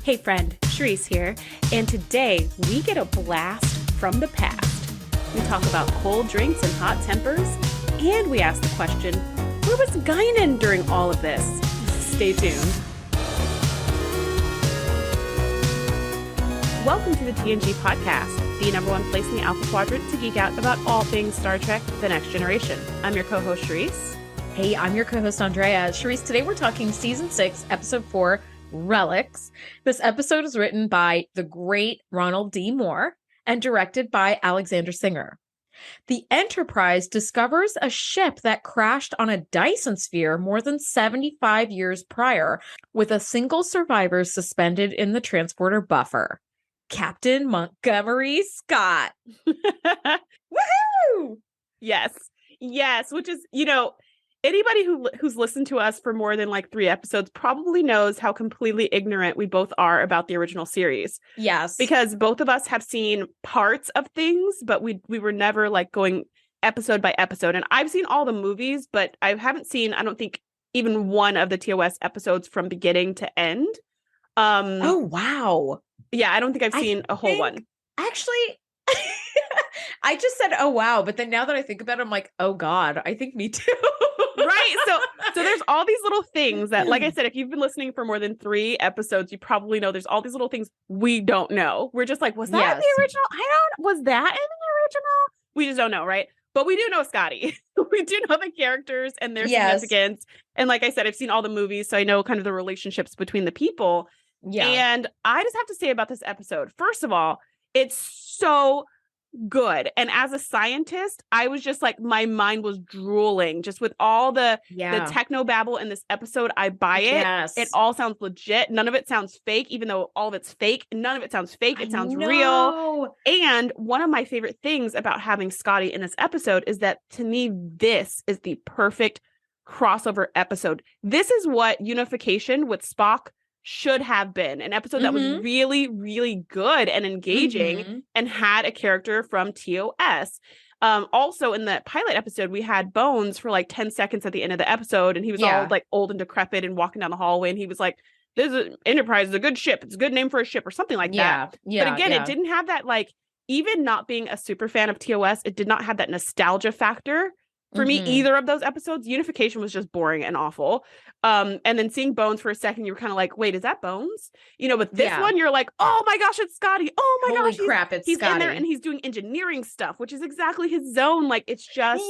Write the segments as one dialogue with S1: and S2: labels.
S1: Hey friend, Shereese here, and today we get a blast from the past. We talk about cold drinks and hot tempers, and we ask the question, where was Guinan during all of this? Stay tuned. Welcome to the TNG Podcast, the #1 place in the Alpha Quadrant to geek out about all things Star Trek: The Next Generation. I'm your co-host, Shereese.
S2: Hey, I'm your co-host, Andrea. Shereese, today we're talking Season 6, Episode 4, Relics. This episode is written by the great Ronald D. Moore and directed by Alexander Singer. The Enterprise discovers a ship that crashed on a Dyson sphere more than 75 years prior, with a single survivor suspended in the transporter buffer. Captain Montgomery Scott. Woohoo!
S1: Yes, which is, anybody who's listened to us for more than like 3 episodes probably knows how completely ignorant we both are about the original series.
S2: Yes.
S1: Because both of us have seen parts of things, but we were never like going episode by episode. And I've seen all the movies, but I haven't seen, I don't think, even one of the TOS episodes from beginning to end.
S2: Oh, wow.
S1: Yeah, I don't think I've seen a whole one.
S2: Actually, I just said, oh, wow. But then now that I think about it, I'm like, oh, God, I think me too.
S1: Right. So there's all these little things that, like I said, if you've been listening for more than 3 episodes, you probably know there's all these little things we don't know. We're just like, was that in the original? Was that in the original? We just don't know. Right. But we do know Scotty. We do know the characters and their significance. And like I said, I've seen all the movies, so I know kind of the relationships between the people. Yeah. And I just have to say about this episode, first of all, it's so good. And as a scientist, I was just like, my mind was drooling just with all the techno babble in this episode. I buy it. Yes. It all sounds legit. None of it sounds fake, even though all of it's fake. None of it sounds fake. It sounds real. And one of my favorite things about having Scotty in this episode is that, to me, this is the perfect crossover episode. This is what unification with Spock should have been, an episode that was really, really good and engaging and had a character from TOS. Also, in the pilot episode, we had Bones for like 10 seconds at the end of the episode, and he was all like old and decrepit and walking down the hallway, and he was like, Enterprise is a good ship. It's a good name for a ship or something like that. But again, it didn't have that, like, even not being a super fan of TOS, it did not have that nostalgia factor. For me, either of those episodes. Unification was just boring and awful. And then seeing Bones for a second, you were kind of like, wait, is that Bones? But this one, you're like, oh my gosh, it's Scotty. Oh my gosh,
S2: crap, it's
S1: he's
S2: Scotty.
S1: In there and he's doing engineering stuff, which is exactly his zone. Like, it's just,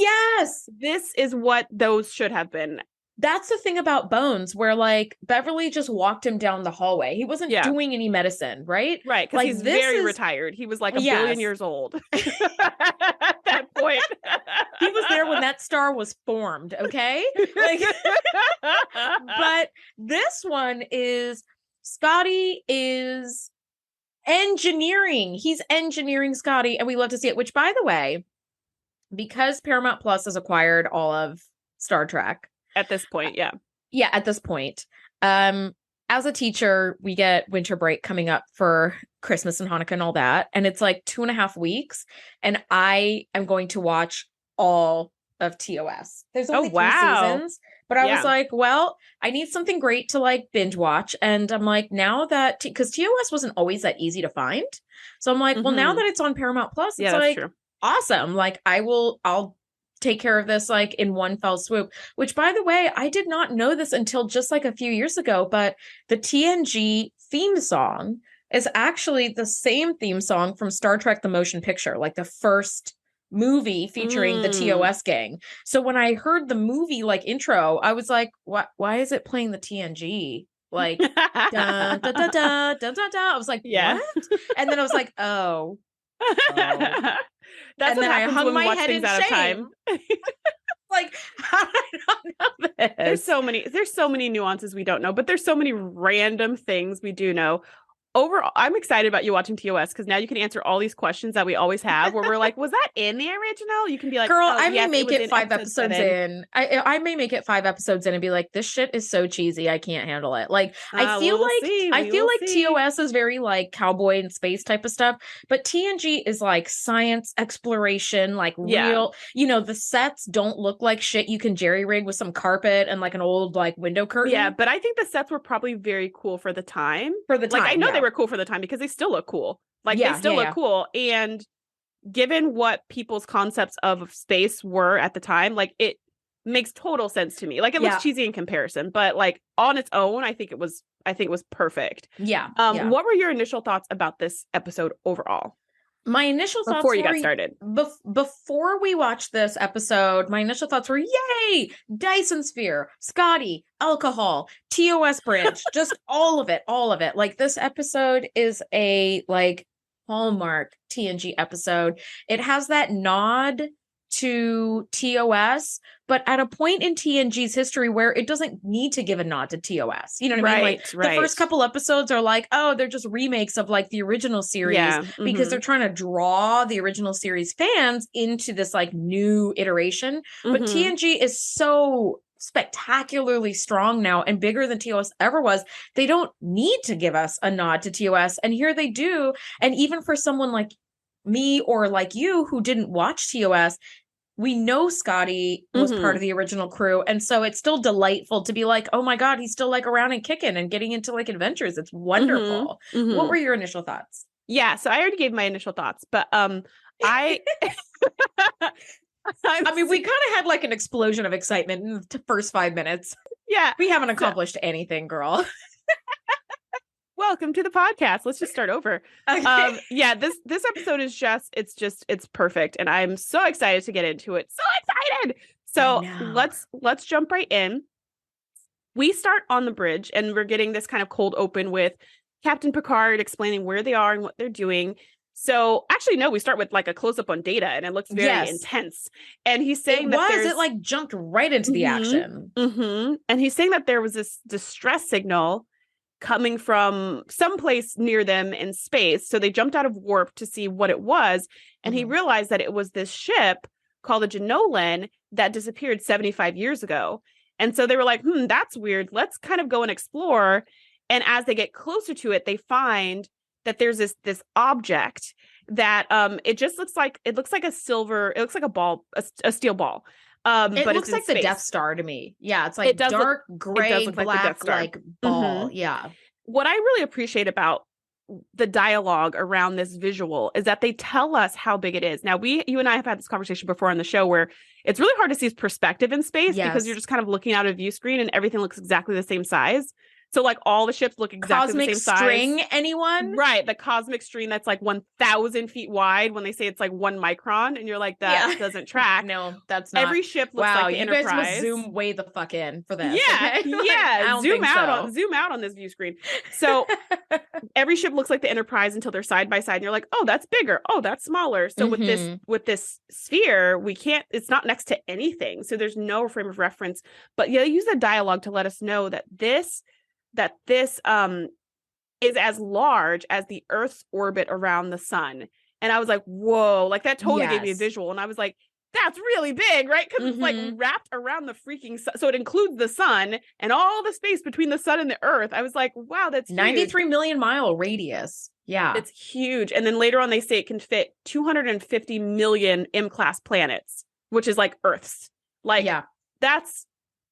S1: this is what those should have been.
S2: That's the thing about Bones, where like Beverly just walked him down the hallway. He wasn't doing any medicine, right?
S1: Right, because
S2: like,
S1: he's very retired. He was like a billion years old at that point.
S2: He was there when that star was formed, okay? Like, but this one is, Scotty is engineering. He's engineering Scotty, and we love to see it, which, by the way, because Paramount Plus has acquired all of Star Trek,
S1: at this point,
S2: at this point. As a teacher, we get winter break coming up for Christmas and Hanukkah and all that. And it's like 2.5 weeks. And I am going to watch all of TOS. There's only 3 seasons. But I was like, well, I need something great to like binge watch. And I'm like, now that, because TOS wasn't always that easy to find. So I'm like, well, now that it's on Paramount Plus, it's like, awesome. Like, I'll take care of this like in one fell swoop, which, by the way, I did not know this until just like a few years ago, but the TNG theme song is actually the same theme song from Star Trek: The Motion Picture, like the first movie featuring the TOS gang. So when I heard the movie like intro, I was like, what? Why is it playing the TNG? Like, dun, da, da, da, dun, da, da. I was like, what? And then I was like, oh.
S1: That's
S2: and
S1: what
S2: then
S1: happens
S2: I hung
S1: when we
S2: my
S1: watch
S2: head
S1: things
S2: in
S1: out of
S2: shame.
S1: time.
S2: Like, how did I not know this?
S1: There's so many nuances we don't know, but there's so many random things we do know. overall, I'm excited about you watching TOS because now you can answer all these questions that we always have where we're like, was that in the original? You can be like,
S2: girl,
S1: oh,
S2: I may
S1: yes,
S2: make
S1: it,
S2: it 5 episodes in. I may make it 5 episodes in and be like, this shit is so cheesy, I can't handle it. Like, I feel like TOS is very like cowboy and space type of stuff, but TNG is like science exploration, like real, you know, the sets don't look like shit you can jerry rig with some carpet and like an old like window curtain.
S1: Yeah, but I think the sets were probably very cool for the time. Like, I know they were cool for the time because they still look cool. Like, they still look cool. And given what people's concepts of space were at the time, like, it makes total sense to me. Like, it looks cheesy in comparison, but like on its own, I think it was perfect. What were your initial thoughts about this episode overall?
S2: My initial thoughts
S1: before you got started.
S2: Before we watched this episode, my initial thoughts were, yay, Dyson Sphere, Scotty, alcohol, TOS branch, just all of it. Like, this episode is a like hallmark TNG episode. It has that nod to TOS, but at a point in TNG's history where it doesn't need to give a nod to TOS. You know what I mean? Like, the first couple episodes are like, oh, they're just remakes of like the original series because they're trying to draw the original series fans into this like new iteration. But TNG is so spectacularly strong now and bigger than TOS ever was. They don't need to give us a nod to TOS, and here they do. And even for someone like me or like you who didn't watch TOS, we know Scotty was part of the original crew, and so it's still delightful to be like, oh my god, he's still like around and kicking and getting into like adventures. It's wonderful. What were your initial thoughts?
S1: Yeah, so I already gave my initial thoughts, but I
S2: mean, we kind of had like an explosion of excitement in the first 5 minutes.
S1: Yeah,
S2: we haven't accomplished anything, girl.
S1: Welcome to the podcast. Let's just start over.
S2: Okay.
S1: This episode is it's perfect, and I'm so excited to get into it. So excited. So let's jump right in. We start on the bridge, and we're getting this kind of cold open with Captain Picard explaining where they are and what they're doing. So actually, no, we start with like a close up on Data, and it looks very intense. And he's saying
S2: it like jumped right into the action.
S1: And he's saying that there was this distress signal coming from someplace near them in space. So they jumped out of warp to see what it was. And he realized that it was this ship called the Genolan that disappeared 75 years ago. And so they were like, that's weird. Let's kind of go and explore. And as they get closer to it, they find that there's this object that it looks like a ball, a steel ball.
S2: It
S1: but
S2: looks like the Death Star to me. Yeah, it's like dark gray, black, like ball. Yeah.
S1: What I really appreciate about the dialogue around this visual is that they tell us how big it is. Now, you and I have had this conversation before on the show where it's really hard to see perspective in space because you're just kind of looking out a view screen and everything looks exactly the same size. So like all the ships look exactly the same size.
S2: Cosmic string, anyone?
S1: Right. The cosmic string that's like 1,000 feet wide when they say it's like 1 micron. And you're like, that doesn't track.
S2: No, that's not.
S1: Every ship looks like the Enterprise.
S2: You guys must zoom way the fuck in for this.
S1: Yeah.
S2: Okay?
S1: Yeah. Zoom out on this view screen. So every ship looks like the Enterprise until they're side by side. And you're like, oh, that's bigger. Oh, that's smaller. So with this sphere, it's not next to anything. So there's no frame of reference. But yeah, use the dialogue to let us know that this is as large as the Earth's orbit around the sun. And I was like, whoa, like that totally gave me a visual. And I was like, that's really big, right? Because it's like wrapped around the freaking sun. So it includes the sun and all the space between the sun and the Earth. I was like, wow, that's
S2: 93 million mile radius. Yeah.
S1: It's huge. And then later on, they say it can fit 250 million M-class planets, which is like Earth's. Like,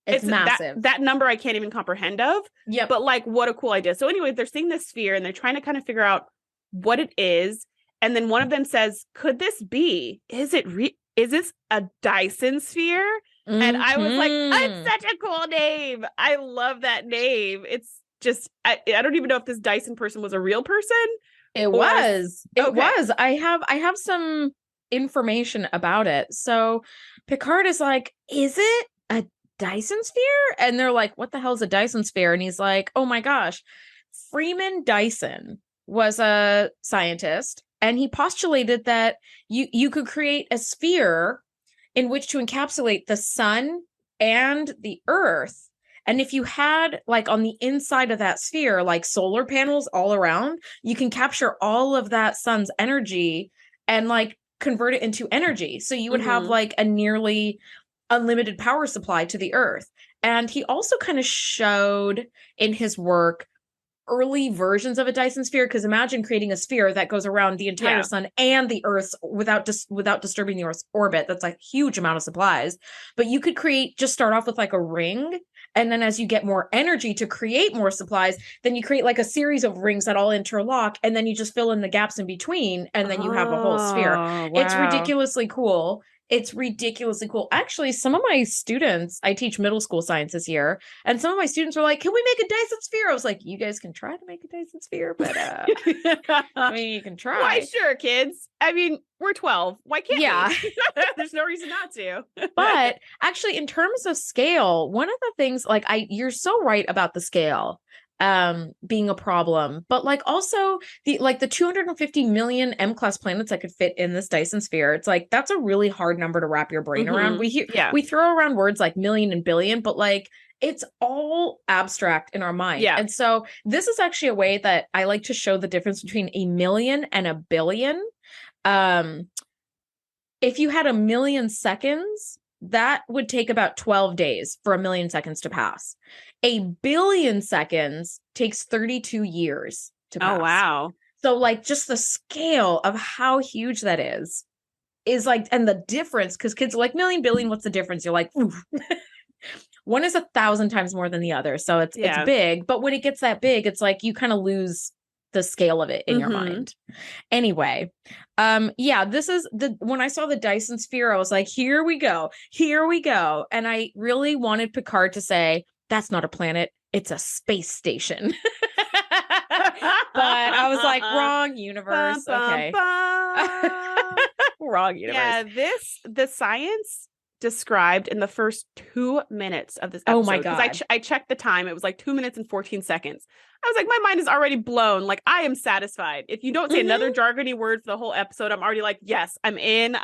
S1: it's massive. That number I can't even comprehend of. Yeah. But like, what a cool idea. So anyway, they're seeing this sphere and they're trying to kind of figure out what it is. And then one of them says, could this be? Is this a Dyson sphere? And I was like, it's such a cool name. I love that name. It's just, I don't even know if this Dyson person was a real person.
S2: It was. I have some information about it. So Picard is like, is it a Dyson sphere? And they're like, what the hell is a Dyson sphere? And he's like, oh my gosh, Freeman Dyson was a scientist, and he postulated that you could create a sphere in which to encapsulate the sun and the Earth, And if you had like on the inside of that sphere, like solar panels all around, you can capture all of that sun's energy and like convert it into energy. So you would have like a nearly unlimited power supply to the earth. And he also kind of showed in his work early versions of a Dyson sphere, because imagine creating a sphere that goes around the entire sun and the Earth's without disturbing the Earth's orbit. That's a huge amount of supplies. But you could just start off with like a ring, and then as you get more energy to create more supplies, then you create like a series of rings that all interlock, and then you just fill in the gaps in between, and then you have a whole sphere.
S1: Wow.
S2: It's ridiculously cool. It's ridiculously cool. Actually, some of my students, I teach middle school science this year, and some of my students were like, can we make a Dyson sphere? I was like, you guys can try to make a Dyson sphere, but I mean, you can try.
S1: Why, sure, kids. I mean, we're 12. Why can't we? There's no reason not to.
S2: But actually, in terms of scale, one of the things, like you're so right about the scale being a problem, but like also the 250 million M-class planets that could fit in this Dyson sphere. It's like that's a really hard number to wrap your brain around. We throw around words like million and billion, but like it's all abstract in our mind. And so this is actually a way that I like to show the difference between a million and a billion. If you had a million seconds, that would take about 12 days for a million seconds to pass. A billion seconds takes 32 years to pass.
S1: Oh, wow.
S2: So like just the scale of how huge that is like, and the difference, because kids are like, million, billion, what's the difference? You're like, ooh. One is 1,000 times more than the other. So it's big. But when it gets that big, it's like you kind of lose the scale of it in your mind. Anyway, this is when I saw the Dyson sphere, I was like, here we go. And I really wanted Picard to say, that's not a planet, it's a space station. But I was like, wrong universe. Okay. Wrong universe.
S1: Yeah, the science described in the first 2 minutes of this episode.
S2: Oh my God.
S1: Because I checked the time. It was like 2 minutes and 14 seconds. I was like, my mind is already blown. Like, I am satisfied. If you don't say another jargony word for the whole episode, I'm already like, yes, I'm in.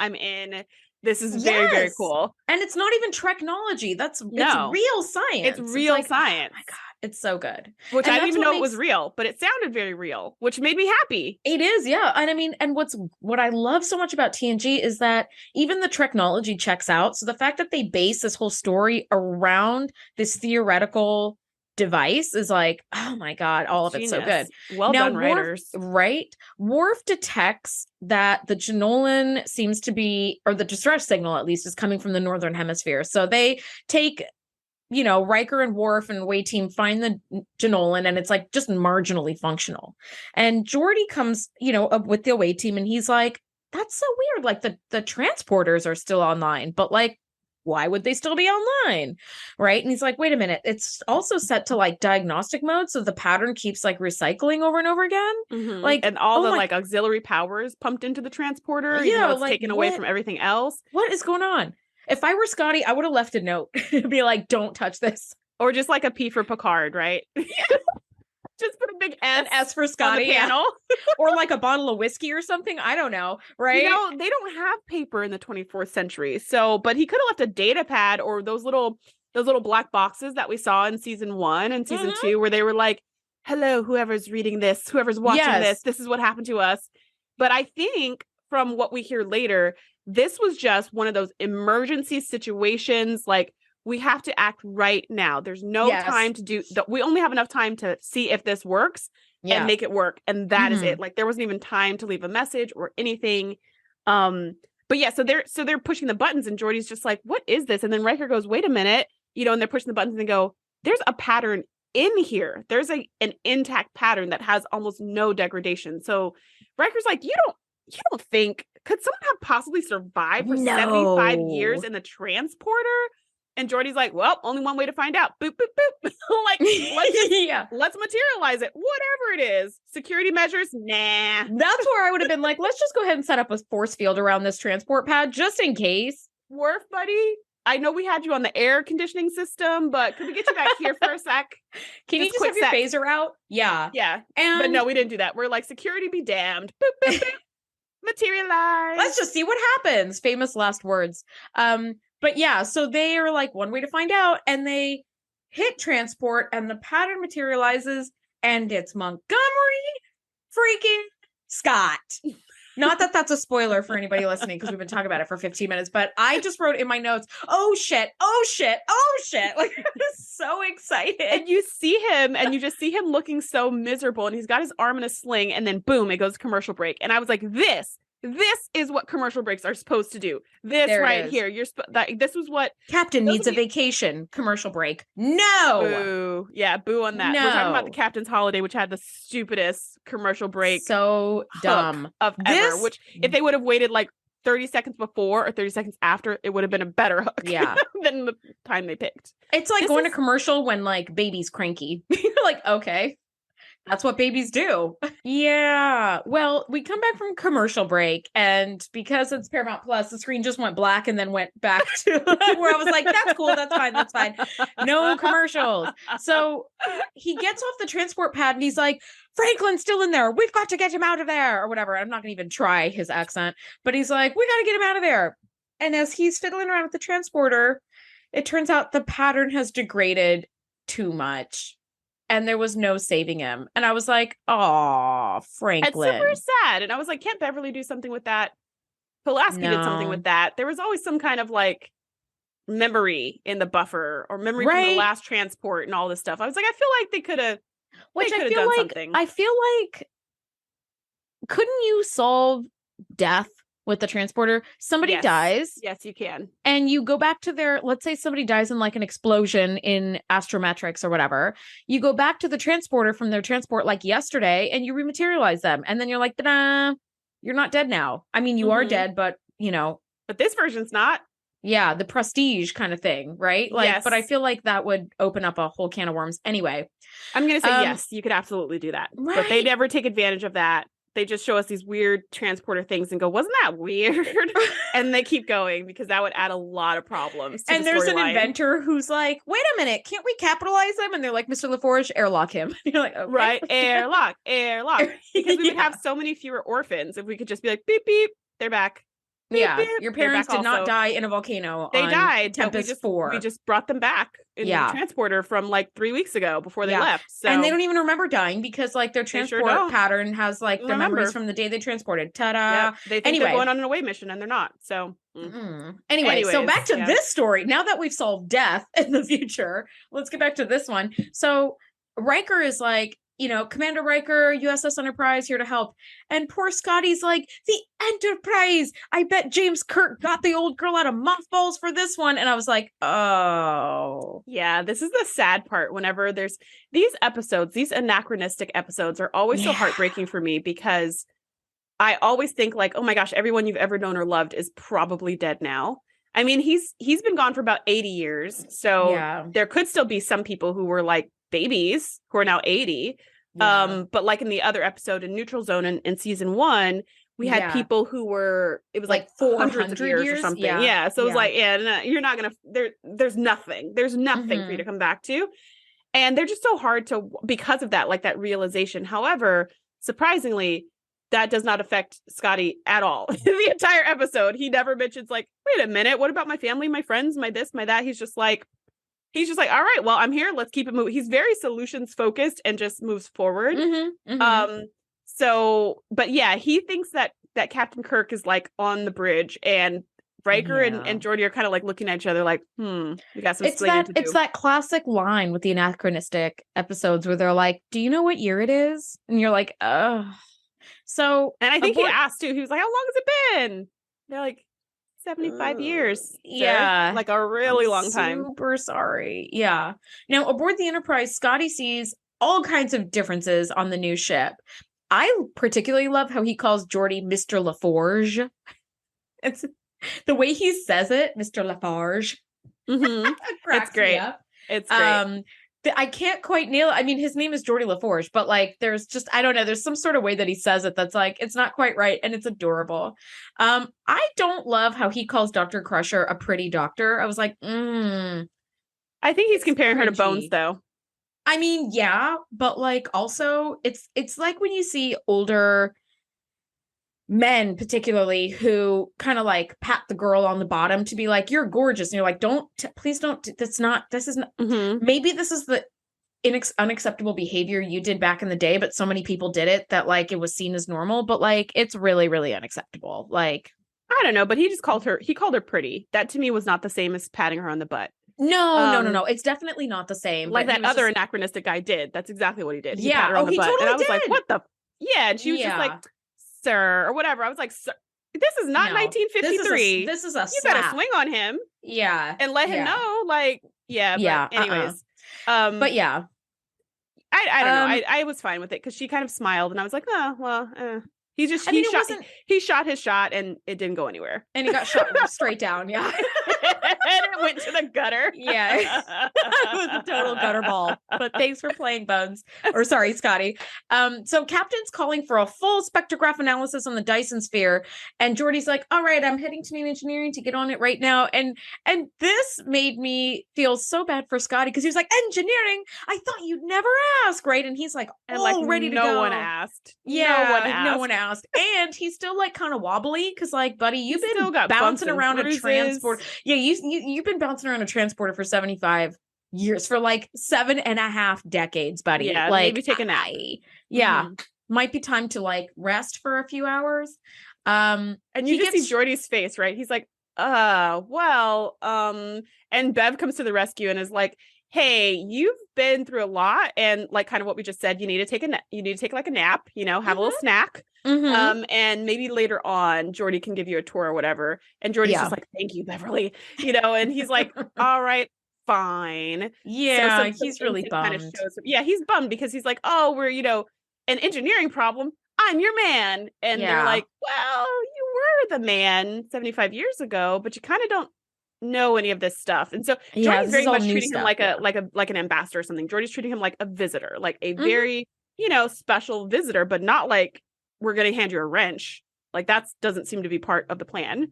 S1: This is very, very cool.
S2: And it's not even technology. It's real science.
S1: It's real science.
S2: Oh my God. It's so good.
S1: Which I didn't even know it was real, but it sounded very real, which made me happy.
S2: It is, yeah. And I mean, and what I love so much about TNG is that even the technology checks out. So the fact that they base this whole story around this theoretical device is like, oh my God, all of it's so good.
S1: Well done, writers.
S2: Right? Worf detects that the Janolan seems to be, or the distress signal at least, is coming from the northern hemisphere. So they take, Riker and Worf and away team find the Janolan, and it's like just marginally functional. And Geordi comes, up with the away team, and he's like, that's so weird. Like the transporters are still online, but like, why would they still be online? Right. And he's like, wait a minute. It's also set to like diagnostic mode. So the pattern keeps like recycling over and over again. Like,
S1: and all the like auxiliary powers pumped into the transporter. It's like, taken away from everything else.
S2: What is going on? If I were Scotty, I would have left a note. Be like, don't touch this.
S1: Or just like a P for Picard, right? Just put a big
S2: S for Scotty
S1: on the panel.
S2: Or like a bottle of whiskey or something. I don't know. Right.
S1: They don't have paper in the 24th century. So, but he could have left a data pad or those little black boxes that we saw in season 1 and season 2, where they were like, hello, whoever's reading this, whoever's watching this is what happened to us. But I think from what we hear later, this was just one of those emergency situations. Like, we have to act right now. There's no time to do we only have enough time to see if this works and make it work. And that is it. Like, there wasn't even time to leave a message or anything. But yeah, so they're pushing the buttons, and Geordi's just like, what is this? And then Riker goes, wait a minute, and they're pushing the buttons and they go, there's a pattern in here. There's an intact pattern that has almost no degradation. So Riker's like, you don't think, could someone have possibly survived for 75 years in the transporter? And Geordi's like, well, only one way to find out. Boop, boop, boop. Like, let's materialize it. Whatever it is. Security measures, nah.
S2: That's where I would have been like, let's just go ahead and set up a force field around this transport pad just in case.
S1: Worf, buddy, I know we had you on the air conditioning system, but could we get you back here for a sec?
S2: Can you just have your phaser out? Yeah.
S1: Yeah. But no, we didn't do that. We're like, security be damned. Boop, boop, boop. Materialize.
S2: Let's just see what happens. Famous last words. But yeah, so they are like one way to find out, and they hit transport, and the pattern materializes, and it's Montgomery freaking Scott. Not that that's a spoiler for anybody listening, because we've been talking about it for 15 minutes, but I just wrote in my notes, oh shit, oh shit, oh shit. Like, I was so excited.
S1: And you see him, and you just see him looking so miserable, and he's got his arm in a sling, and then boom, it goes to commercial break. And I was like, this is what commercial breaks are supposed to do. This there right here. This was what
S2: Captain needs a vacation. Commercial break. No.
S1: Boo. Yeah, boo on that. No. We're talking about the Captain's Holiday, which had the stupidest commercial break.
S2: So dumb
S1: of ever. Which if they would have waited like 30 seconds before or 30 seconds after, it would have been a better hook.
S2: Yeah.
S1: Than the time they picked.
S2: It's like going to commercial when like baby's cranky. You're like, okay. That's what babies do. Yeah. Well, we come back from commercial break, and because it's Paramount Plus, the screen just went black and then went back to where I was like, that's cool. That's fine. That's fine. No commercials. So he gets off the transport pad and he's like, Franklin's still in there. We've got to get him out of there or whatever. I'm not going to even try his accent, but he's like, we got to get him out of there. And as he's fiddling around with the transporter, it turns out the pattern has degraded too much. And there was no saving him. And I was like, oh, Franklin.
S1: It's super sad. And I was like, can't Beverly do something with that? Pulaski did something with that. There was always some kind of like memory in the buffer or memory from the last transport and all this stuff. I was like, I feel like they could have done something.
S2: I feel like, couldn't you solve death with the transporter? Somebody dies.
S1: Yes, you can.
S2: And you go back to let's say somebody dies in like an explosion in astrometrics or whatever. You go back to the transporter from their transport like yesterday and you rematerialize them. And then you're like, ta-da, you're not dead now. I mean, you are dead, but you know.
S1: But this version's not.
S2: Yeah, the prestige kind of thing, right? Like, yes. But I feel like that would open up a whole can of worms. Anyway.
S1: I'm going to say yes, you could absolutely do that. Right. But they never take advantage of that. They just show us these weird transporter things and go, wasn't that weird? And they keep going because that would add a lot of problems to
S2: and
S1: the
S2: there's an inventor who's like, wait a minute, can't we capitalize him? And they're like, Mr. LaForge, airlock him. You're like, okay.
S1: Right, airlock. Because we would have so many fewer orphans if we could just be like, beep, beep, they're back. Beep,
S2: yeah,
S1: beep,
S2: your parents did not die in a volcano.
S1: They died.
S2: Tempest 4.
S1: We just brought them back in the transporter from like 3 weeks ago before they left. So.
S2: And they don't even remember dying because like their transport pattern has like the memories from the day they transported. Ta-da!
S1: Yep. They think they're going on an away mission and they're not. So
S2: Anyways, so back to this story. Now that we've solved death in the future, let's get back to this one. So Riker is like, you know, Commander Riker, USS Enterprise, here to help. And poor Scotty's like, the Enterprise! I bet James Kirk got the old girl out of mothballs for this one. And I was like, oh.
S1: Yeah, this is the sad part. Whenever there's these episodes, these anachronistic episodes are always so heartbreaking for me because I always think like, oh my gosh, everyone you've ever known or loved is probably dead now. I mean, he's been gone for about 80 years. So there could still be some people who were like babies who are now 80. But like in the other episode in Neutral Zone in season 1, we had people who were, it was like 400 years or something. Yeah. So it was like, no, you're not going to, there's nothing for you to come back to. And they're just so hard to, because of that, like that realization. However, surprisingly, that does not affect Scotty at all. The entire episode, he never mentions like, wait a minute, what about my family, my friends, my this, my that? He's just like, all right, well, I'm here. Let's keep it moving. He's very solutions focused and just moves forward. So, but yeah, he thinks that Captain Kirk is like on the bridge and Riker and Geordi are kind of like looking at each other like, we got some explaining to do.
S2: It's that classic line with the anachronistic episodes where they're like, do you know what year it is? And you're like, oh. So,
S1: and I think he asked too, he was like, how long has it been? They're like, 75 years.
S2: Yeah.
S1: Like a really long time.
S2: Super sorry. Yeah. Now, aboard the Enterprise, Scotty sees all kinds of differences on the new ship. I particularly love how he calls Geordi Mr. LaForge. It's the way he says it, Mr. LaForge.
S1: It's great. It's great.
S2: I can't quite nail it. I mean, his name is Geordi LaForge, but like, there's just, I don't know, there's some sort of way that he says it that's like, it's not quite right, and it's adorable. I don't love how he calls Dr. Crusher a pretty doctor. I was like, I
S1: think he's comparing her to Bones, though.
S2: I mean, yeah, but like, also, it's like when you see older men particularly who kind of like pat the girl on the bottom to be like, you're gorgeous. And you're like, please don't, this is not, maybe this is the unacceptable behavior you did back in the day, but so many people did it that like it was seen as normal, but like it's really, really unacceptable. Like,
S1: I don't know, but he called her pretty. That to me was not the same as patting her on the butt.
S2: No. It's definitely not the same.
S1: Like that other anachronistic guy did. That's exactly what he did. He
S2: pat
S1: her on the butt.
S2: Totally
S1: and I was
S2: did.
S1: like, what the? Yeah. And she was just like, sir, or whatever. I was like, sir, this is not 1953.
S2: This is a
S1: you better swing on him.
S2: Yeah.
S1: And let him know. Like, yeah.
S2: Yeah.
S1: But anyways.
S2: But yeah.
S1: I don't know. I was fine with it because she kind of smiled and I was like, oh, well, he shot his shot and it didn't go anywhere.
S2: And he got shot straight down. Yeah.
S1: And it went to the gutter.
S2: Yeah. It was a total gutter ball. But thanks for playing, Bones. Or sorry, Scotty. So Captain's calling for a full spectrograph analysis on the Dyson sphere. And Geordi's like, all right, I'm heading to main engineering to get on it right now. And this made me feel so bad for Scotty because he was like, engineering? I thought you'd never ask, right? And he's like, ready to go.
S1: No one asked.
S2: Yeah, no one asked. And he's still like kind of wobbly because like, buddy, you've been bouncing around a transport. Yeah, you've been bouncing around a transporter for 75 years, for like 7.5 decades, buddy.
S1: Yeah,
S2: like,
S1: maybe take a nap.
S2: Might be time to like rest for a few hours.
S1: And you just see Geordi's face, right? He's like, well, and Bev comes to the rescue and is like, hey, you've been through a lot, and like kind of what we just said, you need to take like a nap, have a little snack. And maybe later on Geordi can give you a tour or whatever. And Geordi's just like, thank you, Beverly, and he's like, all right, fine.
S2: Yeah, so he's really bummed.
S1: Kind of he's bummed because he's like, oh, we're, an engineering problem. I'm your man. And they're like, well, you were the man 75 years ago, but you kind of don't know any of this stuff. And so Geordi's very much treating him like an ambassador or something. Geordi's treating him like a visitor, like a very, special visitor, but not like we're going to hand you a wrench. Like that doesn't seem to be part of the plan.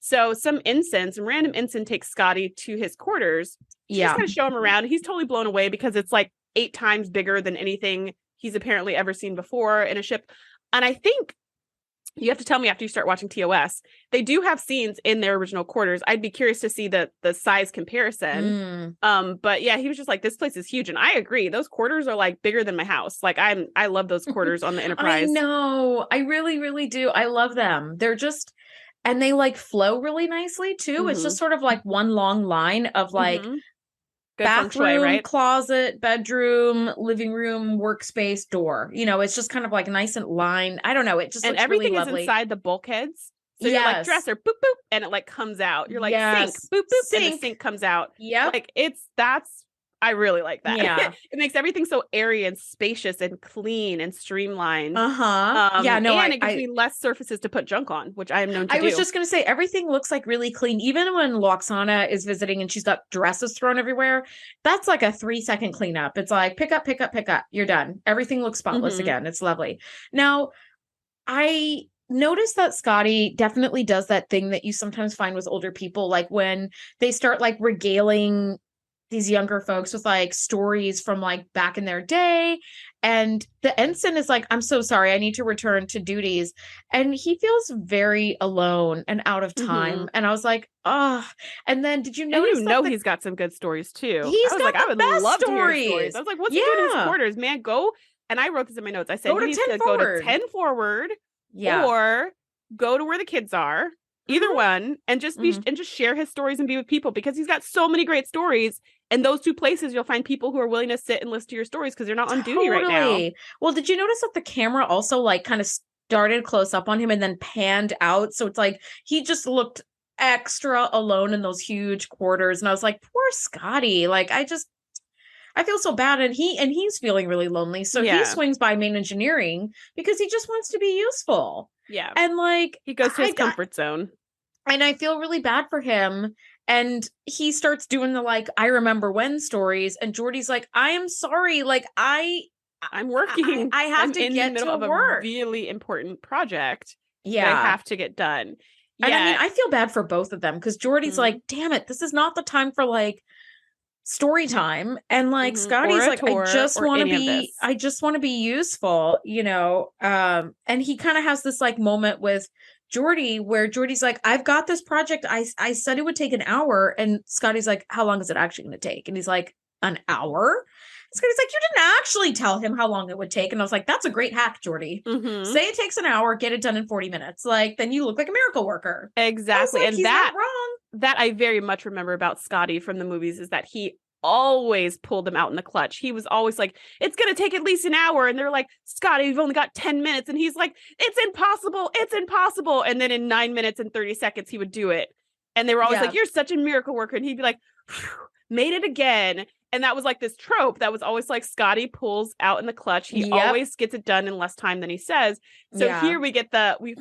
S1: So some random ensign takes Scotty to his quarters. She's going to show him around. He's totally blown away because it's like 8 times bigger than anything he's apparently ever seen before in a ship. And I think you have to tell me after you start watching TOS, they do have scenes in their original quarters. I'd be curious to see the size comparison. But yeah, he was just like, this place is huge. And I agree. Those quarters are like bigger than my house. Like I love those quarters on the Enterprise.
S2: I know. I really, really do. I love them. They're just, and they like flow really nicely too. It's just sort of like one long line of like bathroom, right? Closet, bedroom, living room, workspace, door. It's just kind of like nice and lined. I don't know. It just looks
S1: everything
S2: really
S1: is
S2: lovely.
S1: Inside the bulkheads. So you're like dresser, boop boop, and it like comes out. You're like sink, boop boop, and the sink comes out.
S2: Yeah,
S1: like I really like that. Yeah, it makes everything so airy and spacious and clean and streamlined. And it gives me less surfaces to put junk on, which I am known to do.
S2: I was just gonna say everything looks like really clean. Even when Loxana is visiting and she's got dresses thrown everywhere, that's like a 3-second cleanup. It's like pick up. You're done. Everything looks spotless again. It's lovely. Now, I notice that Scotty definitely does that thing that you sometimes find with older people, like when they start like regaling these younger folks with like stories from like back in their day, and the ensign is like, I'm so sorry, I need to return to duties, and he feels very alone and out of time. And I was like, oh. And then did you notice
S1: he's got some good stories too?
S2: I would love to hear
S1: stories. I was like, what's he doing in his quarters, man? Go. And I wrote this in my notes. I said he needs to go to 10 forward, or go to where the kids are. Either one, and just share his stories and be with people, because he's got so many great stories. And those 2 places, you'll find people who are willing to sit and listen to your stories because they're not on duty right now.
S2: Well, did you notice that the camera also like kind of started close up on him and then panned out? So it's like he just looked extra alone in those huge quarters. And I was like, poor Scotty. Like I feel so bad. And he's feeling really lonely. So he swings by main engineering because he just wants to be useful.
S1: Yeah.
S2: And like
S1: he goes to his comfort zone.
S2: And I feel really bad for him. And he starts doing the like, I remember when stories. And Geordi's like, I am sorry. Like
S1: I'm working.
S2: I have to get to work.
S1: A really important project. Yeah. That I have to get done.
S2: Yeah. And I mean, I feel bad for both of them because Geordi's like, damn it, this is not the time for like story time. And like Scotty's like, I just want to be useful, and he kind of has this like moment with Geordi where Geordi's like, I've got this project I said it would take an hour, and Scotty's like, how long is it actually going to take? And he's like, an hour? Scotty's like, you didn't actually tell him how long it would take. And I was like, that's a great hack, Geordi. Say it takes an hour, get it done in 40 minutes. Like, then you look like a miracle worker.
S1: Exactly.
S2: Like,
S1: and
S2: he's not wrong.
S1: That I very much remember about Scotty from the movies is that he always pulled them out in the clutch. He was always like, it's going to take at least an hour. And they're like, Scotty, we've only got 10 minutes. And he's like, it's impossible. It's impossible. And then in 9 minutes and 30 seconds, he would do it. And they were always like, you're such a miracle worker. And he'd be like, made it again. And that was like this trope that was always like Scotty pulls out in the clutch. He always gets it done in less time than he says. So here we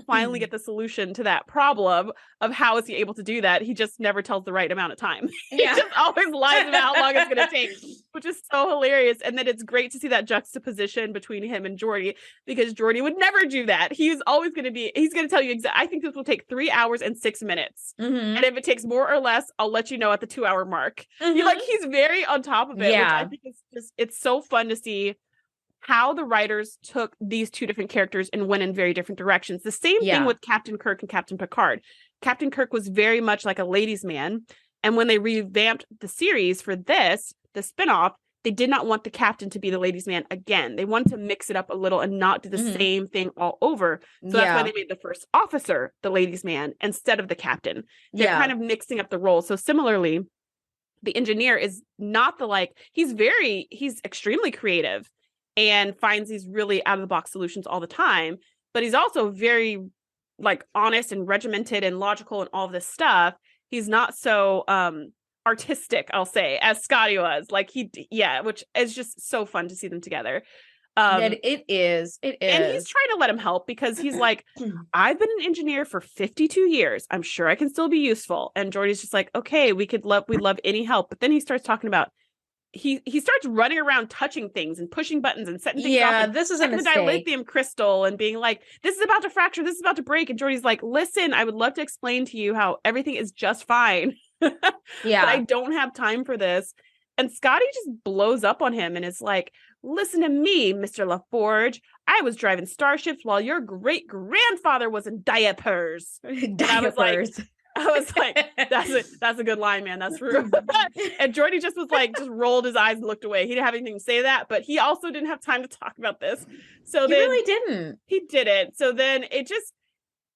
S1: finally get the solution to that problem of how is he able to do that? He just never tells the right amount of time. He just always lies about how long it's going to take, which is so hilarious. And then it's great to see that juxtaposition between him and Geordi, because Geordi would never do that. He's always going to tell you I think this will take 3 hours and 6 minutes. And if it takes more or less, I'll let you know at the 2 hour mark. He's very on top of it, which I think it's so fun to see how the writers took these two different characters and went in very different directions. The same thing with Captain Kirk and Captain Picard. Captain Kirk was very much like a ladies' man. And when they revamped the series for the spinoff, they did not want the captain to be the ladies' man again. They wanted to mix it up a little and not do the same thing all over. So that's why they made the first officer the ladies' man instead of the captain. They're kind of mixing up the roles. So similarly, the engineer is not he's extremely creative and finds these really out of the box solutions all the time, but he's also very like honest and regimented and logical and all of this stuff. He's not so artistic, I'll say, as Scotty was. Which is just so fun to see them together.
S2: It is.
S1: And he's trying to let him help because he's like, I've been an engineer for 52 years. I'm sure I can still be useful. And Jordy's just like, okay, we'd love any help. But then he starts talking about, he starts running around touching things and pushing buttons and setting things off.
S2: This is a mistake.
S1: The dilithium crystal and being like, this is about to fracture. This is about to break. And Jordy's like, listen, I would love to explain to you how everything is just fine. But I don't have time for this. And Scotty just blows up on him and is like, listen to me, Mr. LaForge. I was driving starships while your great grandfather was in diapers. I was like, that's a good line, man. That's rude. And Jordy just was like, just rolled his eyes and looked away. He didn't have anything to say that, but he also didn't have time to talk about this. So
S2: he really didn't.
S1: He didn't. So then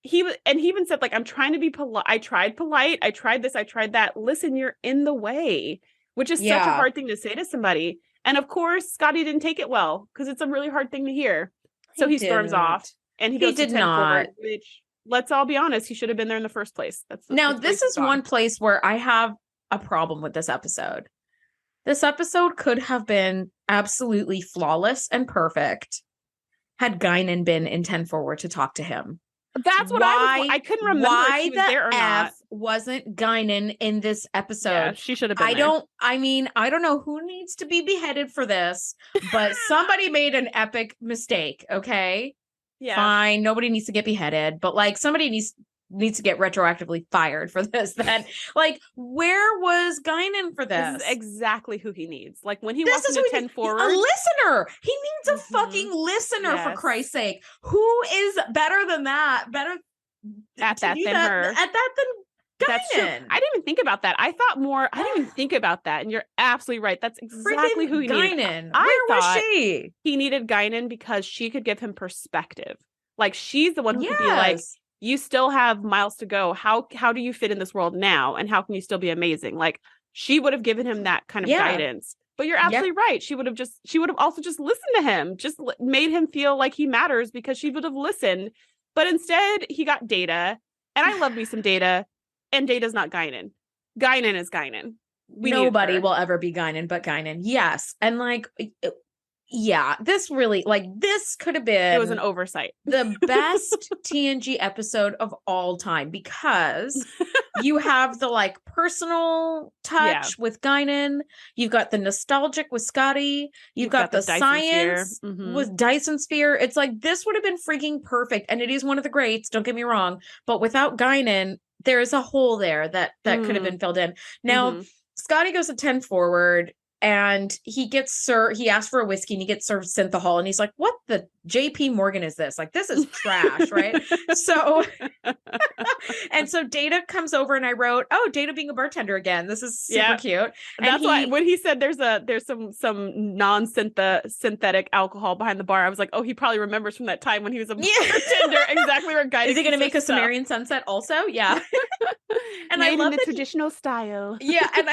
S1: he even said, like, I'm trying to be polite. I tried polite. I tried this. I tried that. Listen, you're in the way, which is such a hard thing to say to somebody. And of course, Scotty didn't take it well because it's a really hard thing to hear. So he storms off and he goes to 10 forward, which, let's all be honest, he should have been there in the first place.
S2: This is one place where I have a problem with this episode. This episode could have been absolutely flawless and perfect had Guinan been in 10 forward to talk to him.
S1: That's what I couldn't remember if she was there or not.
S2: Wasn't Guinan in this episode? Yeah,
S1: she should have been.
S2: I don't know who needs to be beheaded for this, but somebody made an epic mistake. Okay, fine. Nobody needs to get beheaded, but like somebody needs to get retroactively fired for this. Then, like, where was Guinan for this?
S1: This is exactly who he needs. Like when he walks into 10 forward,
S2: a listener. He needs a fucking listener, for Christ's sake. Who is better than that? Better
S1: at that than her.
S2: At that than Guinan.
S1: That's true. I didn't even think about that. I thought more. I didn't even think about that. And you're absolutely right. That's exactly who he needed.
S2: Where was she?
S1: He needed Guinan because she could give him perspective. Like she's the one who could be like, you still have miles to go. How do you fit in this world now? And how can you still be amazing? Like she would have given him that kind of guidance. But you're absolutely right. She would have also just listened to him, just made him feel like he matters because she would have listened. But instead he got Data. And I love me some Data. And Data's not Guinan. Guinan is Guinan.
S2: Nobody will ever be Guinan but Guinan. Yes. And like, this really, like, this could have been.
S1: It was an oversight.
S2: The best TNG episode of all time because you have the like personal touch with Guinan. You've got the nostalgic with Scotty. You've got the science with Dyson Sphere. It's like, this would have been freaking perfect. And it is one of the greats. Don't get me wrong. But without Guinan, there is a hole there that could have been filled in. Now, Scotty goes to 10 forward and he asks for a whiskey and he gets served synthahol and he's like, what the JP Morgan is this? Like, this is trash, right? So, and so Data comes over and I wrote, oh, Data being a bartender again. This is super cute. And
S1: that's why when he said there's some non-synthetic alcohol behind the bar, I was like, oh, he probably remembers from that time when he was a bartender exactly where guys.
S2: Is he going to make a Sumerian sunset also? Yeah.
S1: And I love the traditional style.
S2: Yeah. And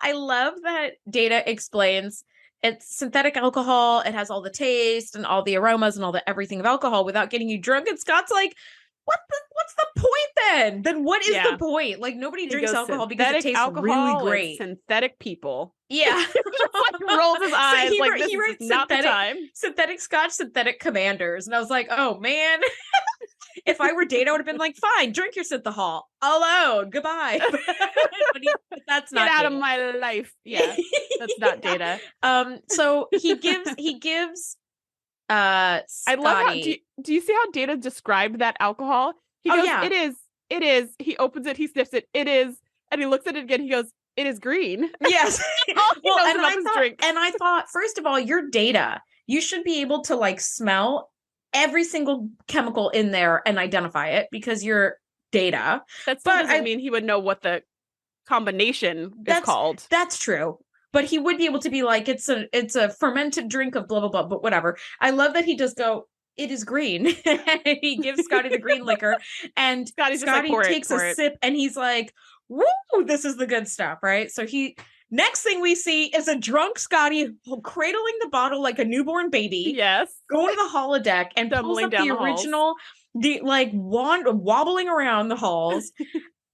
S2: I love that Data explains it's synthetic alcohol. It has all the taste and all the aromas and all the everything of alcohol without getting you drunk. And Scott's like, what's the point then? Then what is the point? Like, nobody drinks alcohol because it tastes really great.
S1: Synthetic people.
S2: Yeah.
S1: Like, rolls his eyes.
S2: So
S1: he wrote not the time.
S2: Synthetic scotch, synthetic commanders. And I was like, oh man. If I were Data, I would have been like, fine, drink your synthahol alone. Goodbye. But that's not
S1: Get out
S2: Data.
S1: of my life. Yeah. That's not Data.
S2: So he gives Scotty.
S1: I love how do you see how Data described that alcohol? He goes, it is. He opens it, he sniffs it, it is, and he looks at it again, he goes, it is green.
S2: Yes.
S1: Well, and
S2: I thought, first of all, you're Data. You should be able to like smell every single chemical in there and identify it because you're Data.
S1: That doesn't mean he would know what the combination is called.
S2: That's true. But he would be able to be like, it's a fermented drink of blah, blah, blah, but whatever. I love that he does go, it is green. He gives Scotty the green liquor and Scotty takes a sip and he's like, woo, this is the good stuff, right? So next thing we see is a drunk Scotty cradling the bottle like a newborn baby.
S1: Yes.
S2: Going to the holodeck and pulls up the original, wobbling around the halls.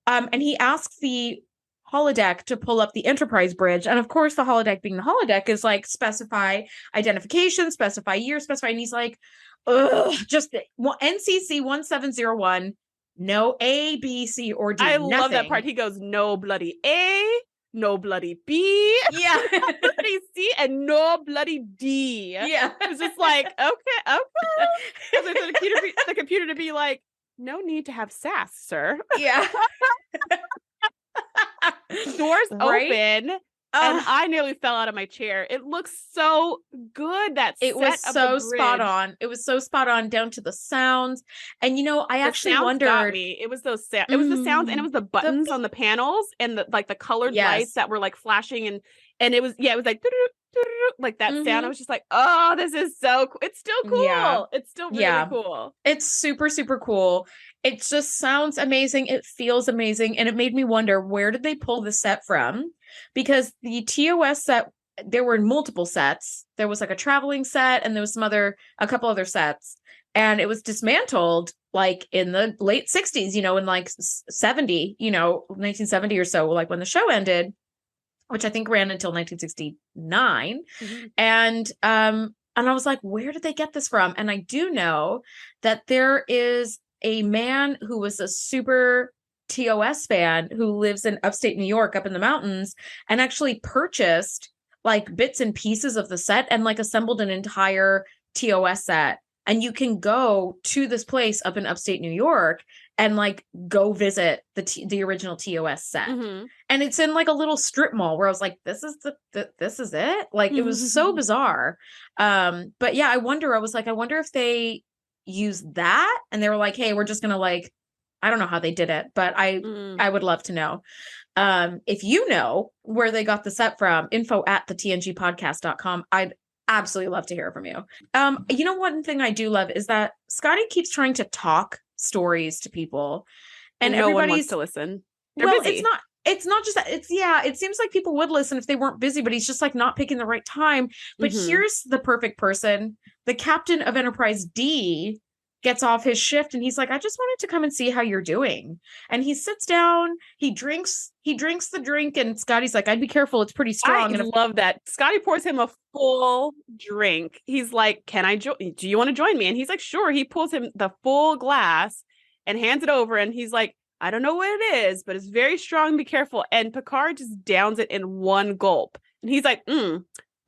S2: And he asks the holodeck to pull up the Enterprise bridge. And of course, the holodeck being the holodeck is like, specify identification, specify year, specify. And he's like, ugh, just NCC 1701, no A, B, C, or D.
S1: Love that part. He goes, no bloody A, no bloody B, no bloody C, and no bloody D.
S2: Yeah.
S1: It's just like, okay. And there's the computer to be like, no need to have sass, sir.
S2: Yeah.
S1: Doors open. And I nearly fell out of my chair. It looks so good.
S2: It was so spot on. It was so spot on down to the sounds. And I actually wondered. Got
S1: me. It was those sounds. It was the sounds, and it was the buttons on the panels, and the colored lights that were like flashing, and it was like that sound. I was just like, oh, this is so cool. It's still cool. Yeah. It's still really cool.
S2: It's super, super cool. It just sounds amazing. It feels amazing. And it made me wonder, where did they pull the set from? Because the TOS set, there were multiple sets. There was like a traveling set and there was a couple other sets. And it was dismantled like in the late 60s, in like 70, 1970 or so, like when the show ended, which I think ran until 1969. Mm-hmm. And I was like, where did they get this from? And I do know that there is a man who was a super TOS fan who lives in upstate New York up in the mountains and actually purchased like bits and pieces of the set and like assembled an entire TOS set. And you can go to this place up in upstate New York and like go visit the original TOS set. Mm-hmm. And it's in like a little strip mall where I was like, this is it. Like, it was so bizarre. But yeah, I wonder if they used that and they were like, hey, we're just going to like, I don't know how they did it, but I would love to know. If you know where they got the set from, info@thetngpodcast.com. I'd absolutely love to hear from you. One thing I do love is that Scotty keeps trying to talk stories to people and
S1: no one wants to listen. They're busy.
S2: It's not just that. It seems like people would listen if they weren't busy, but he's just like not picking the right time. But here's the perfect person. The captain of Enterprise D gets off his shift and he's like, I just wanted to come and see how you're doing. And he sits down, he drinks the drink, and Scotty's like, I'd be careful, it's pretty strong.
S1: I love that. Scotty pours him a full drink. He's like, do you want to join me? And he's like, sure. He pulls him the full glass and hands it over. And he's like, I don't know what it is, but it's very strong. Be careful. And Picard just downs it in one gulp. And he's like,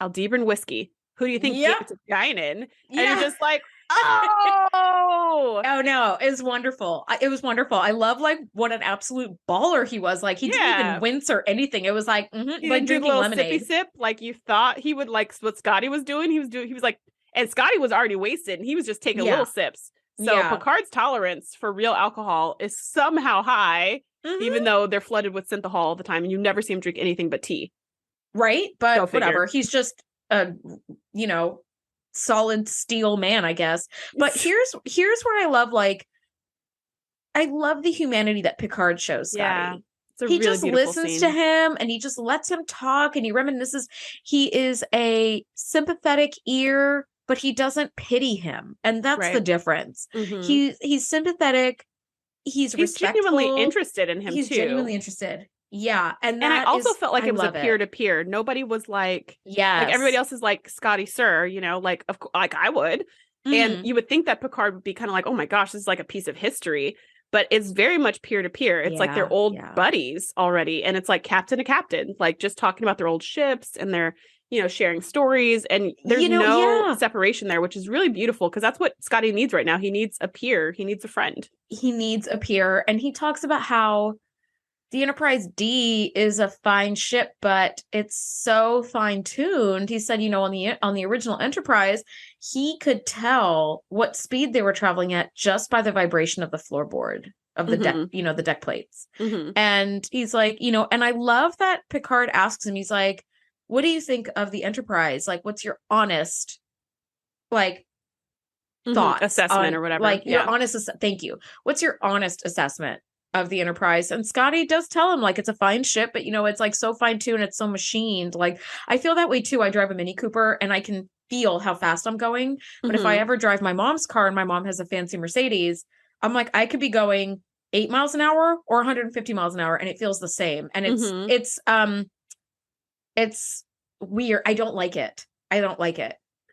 S1: Aldebaran whiskey. Who do you think gave it to Guinan? And you're just like, oh,
S2: Oh no, it was wonderful. It was wonderful. I love like what an absolute baller he was. Like he didn't even wince or anything. It was like like drinking lemonade.
S1: Sippy sip, like you thought he would, like what Scotty was doing. He was like, and Scotty was already wasted, and he was just taking little sips. So Picard's tolerance for real alcohol is somehow high, even though they're flooded with synthahol all the time, and you never see him drink anything but tea.
S2: Right, but whatever. He's just a solid steel man, I guess. But here's where I love the humanity that Picard shows Scotty. He really just listens to him and he just lets him talk and he reminisces. He is a sympathetic ear, but he doesn't pity him. And that's the difference. He's sympathetic. He's
S1: genuinely interested in him.
S2: He's genuinely interested. Yeah. And
S1: I also felt like it was a peer-to-peer. Nobody was like, like everybody else is like Scotty Sir, like I would. And you would think that Picard would be kind of like, oh my gosh, this is like a piece of history. But it's very much peer-to-peer. It's like they're old buddies already. And it's like captain to captain, like just talking about their old ships and they're, sharing stories. And there's no separation there, which is really beautiful because that's what Scotty needs right now. He needs a peer. He needs a friend.
S2: He needs a peer. And he talks about how the Enterprise D is a fine ship, but it's so fine-tuned. He said, on the original Enterprise, he could tell what speed they were traveling at just by the vibration of the floorboard of the deck, the deck plates. And he's like, and I love that Picard asks him, he's like, what do you think of the Enterprise? Like, what's your honest, thought
S1: assessment or whatever?
S2: Like your honest, thank you. What's your honest assessment of the Enterprise? And Scotty does tell him like it's a fine ship, but it's like so fine-tuned, it's so machined. Like I feel that way too. I drive a Mini Cooper and I can feel how fast I'm going. But if I ever drive my mom's car and my mom has a fancy Mercedes, I'm like, I could be going 8 miles an hour or 150 miles an hour and it feels the same. And it's weird. I don't like it.
S1: See,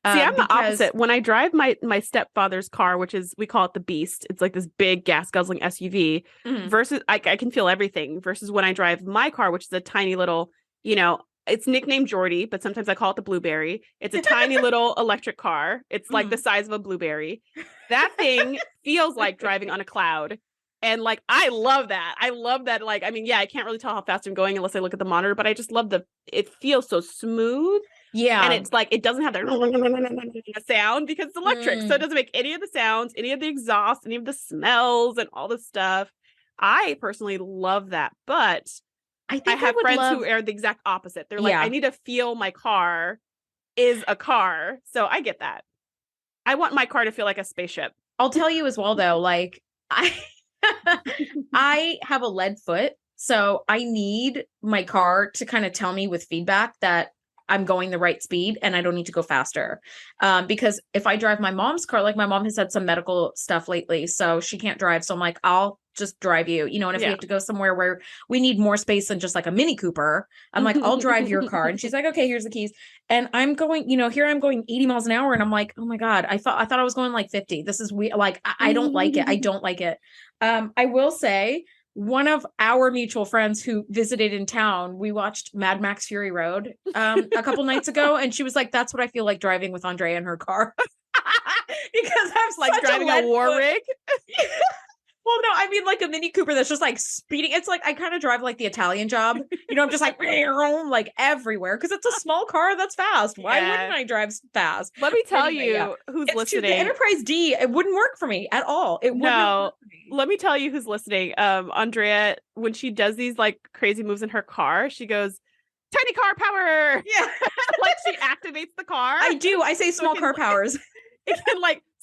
S1: I'm the opposite. When I drive my stepfather's car, which is, we call it the Beast. It's like this big gas guzzling SUV versus I can feel everything versus when I drive my car, which is a tiny little, it's nicknamed Geordie, but sometimes I call it the Blueberry. It's a tiny little electric car. It's like the size of a blueberry. That thing feels like driving on a cloud. And like, I love that. Like, I mean, I can't really tell how fast I'm going unless I look at the monitor, but I just love it feels so smooth. Yeah. And it's like, it doesn't have that sound because it's electric. So it doesn't make any of the sounds, any of the exhaust, any of the smells and all the stuff. I personally love that. But I have friends who are the exact opposite. They're like, I need to feel my car is a car. So I get that. I want my car to feel like a spaceship.
S2: I'll tell you as well, though, like I have a lead foot. So I need my car to kind of tell me with feedback that I'm going the right speed and I don't need to go faster. Because if I drive my mom's car, like my mom has had some medical stuff lately, so she can't drive. So I'm like, I'll just drive you, and if we have to go somewhere where we need more space than just like a Mini Cooper, I'm like, I'll drive your car. And she's like, okay, here's the keys. And I'm going, here I'm going 80 miles an hour. And I'm like, oh my God, I thought I was going like 50. This is weird. Like, I don't like it. I don't like it. I will say, one of our mutual friends who visited in town, we watched Mad Max Fury Road a couple nights ago. And she was like, that's what I feel like driving with Andrea in her car. Because I'm like
S1: driving a war rig.
S2: Well, no, I mean like a Mini Cooper that's just like speeding. It's like I kind of drive like the Italian Job. I'm just like everywhere because it's a small car that's fast. Why wouldn't I drive fast?
S1: Let me tell you who's listening.
S2: The Enterprise D, it wouldn't work for me at all. It wouldn't work for me.
S1: Let me tell you who's listening. Andrea, when she does these like crazy moves in her car, she goes, tiny car power. Yeah. Like she activates the car.
S2: I do. I say small car powers.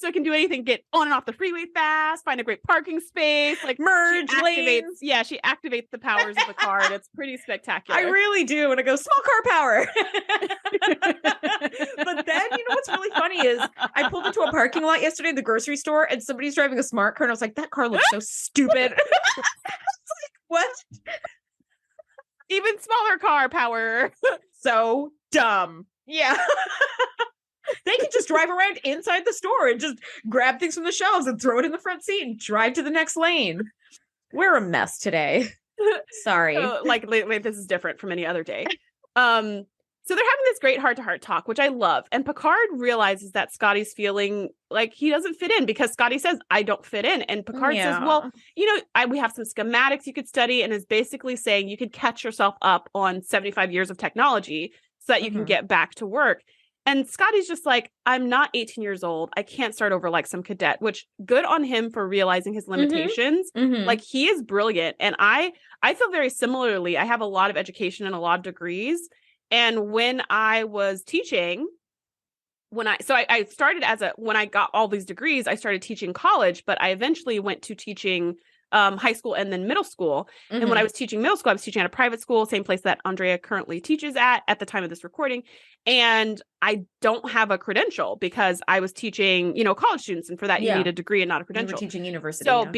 S1: It can do anything, get on and off the freeway fast, find a great parking space, like
S2: merge lanes.
S1: Yeah, she activates the powers of the car and it's pretty spectacular.
S2: I really do. And I go, small car power. But then, what's really funny is I pulled into a parking lot yesterday in the grocery store and somebody's driving a smart car and I was like, that car looks so stupid. I was like, what?
S1: Even smaller car power.
S2: So dumb. Yeah. They can just drive around inside the store and just grab things from the shelves and throw it in the front seat and drive to the next lane. We're a mess today. Sorry.
S1: Wait, this is different from any other day. So So they're having this great heart-to-heart talk, which I love. And Picard realizes that Scotty's feeling like he doesn't fit in because Scotty says, I don't fit in. And Picard says, well, we have some schematics you could study, and is basically saying you could catch yourself up on 75 years of technology so that you can get back to work. And Scotty's just like, I'm not 18 years old. I can't start over like some cadet, which good on him for realizing his limitations. Like, he is brilliant. And I feel very similarly. I have a lot of education and a lot of degrees. And when I was teaching, I started when I got all these degrees, I started teaching college, but I eventually went to teaching high school and then middle school. And when I was teaching middle school, I was teaching at a private school, same place that Andrea currently teaches at the time of this recording. And I don't have a credential because I was teaching, college students. And for that, you need a degree and not a credential.
S2: You were teaching university.
S1: So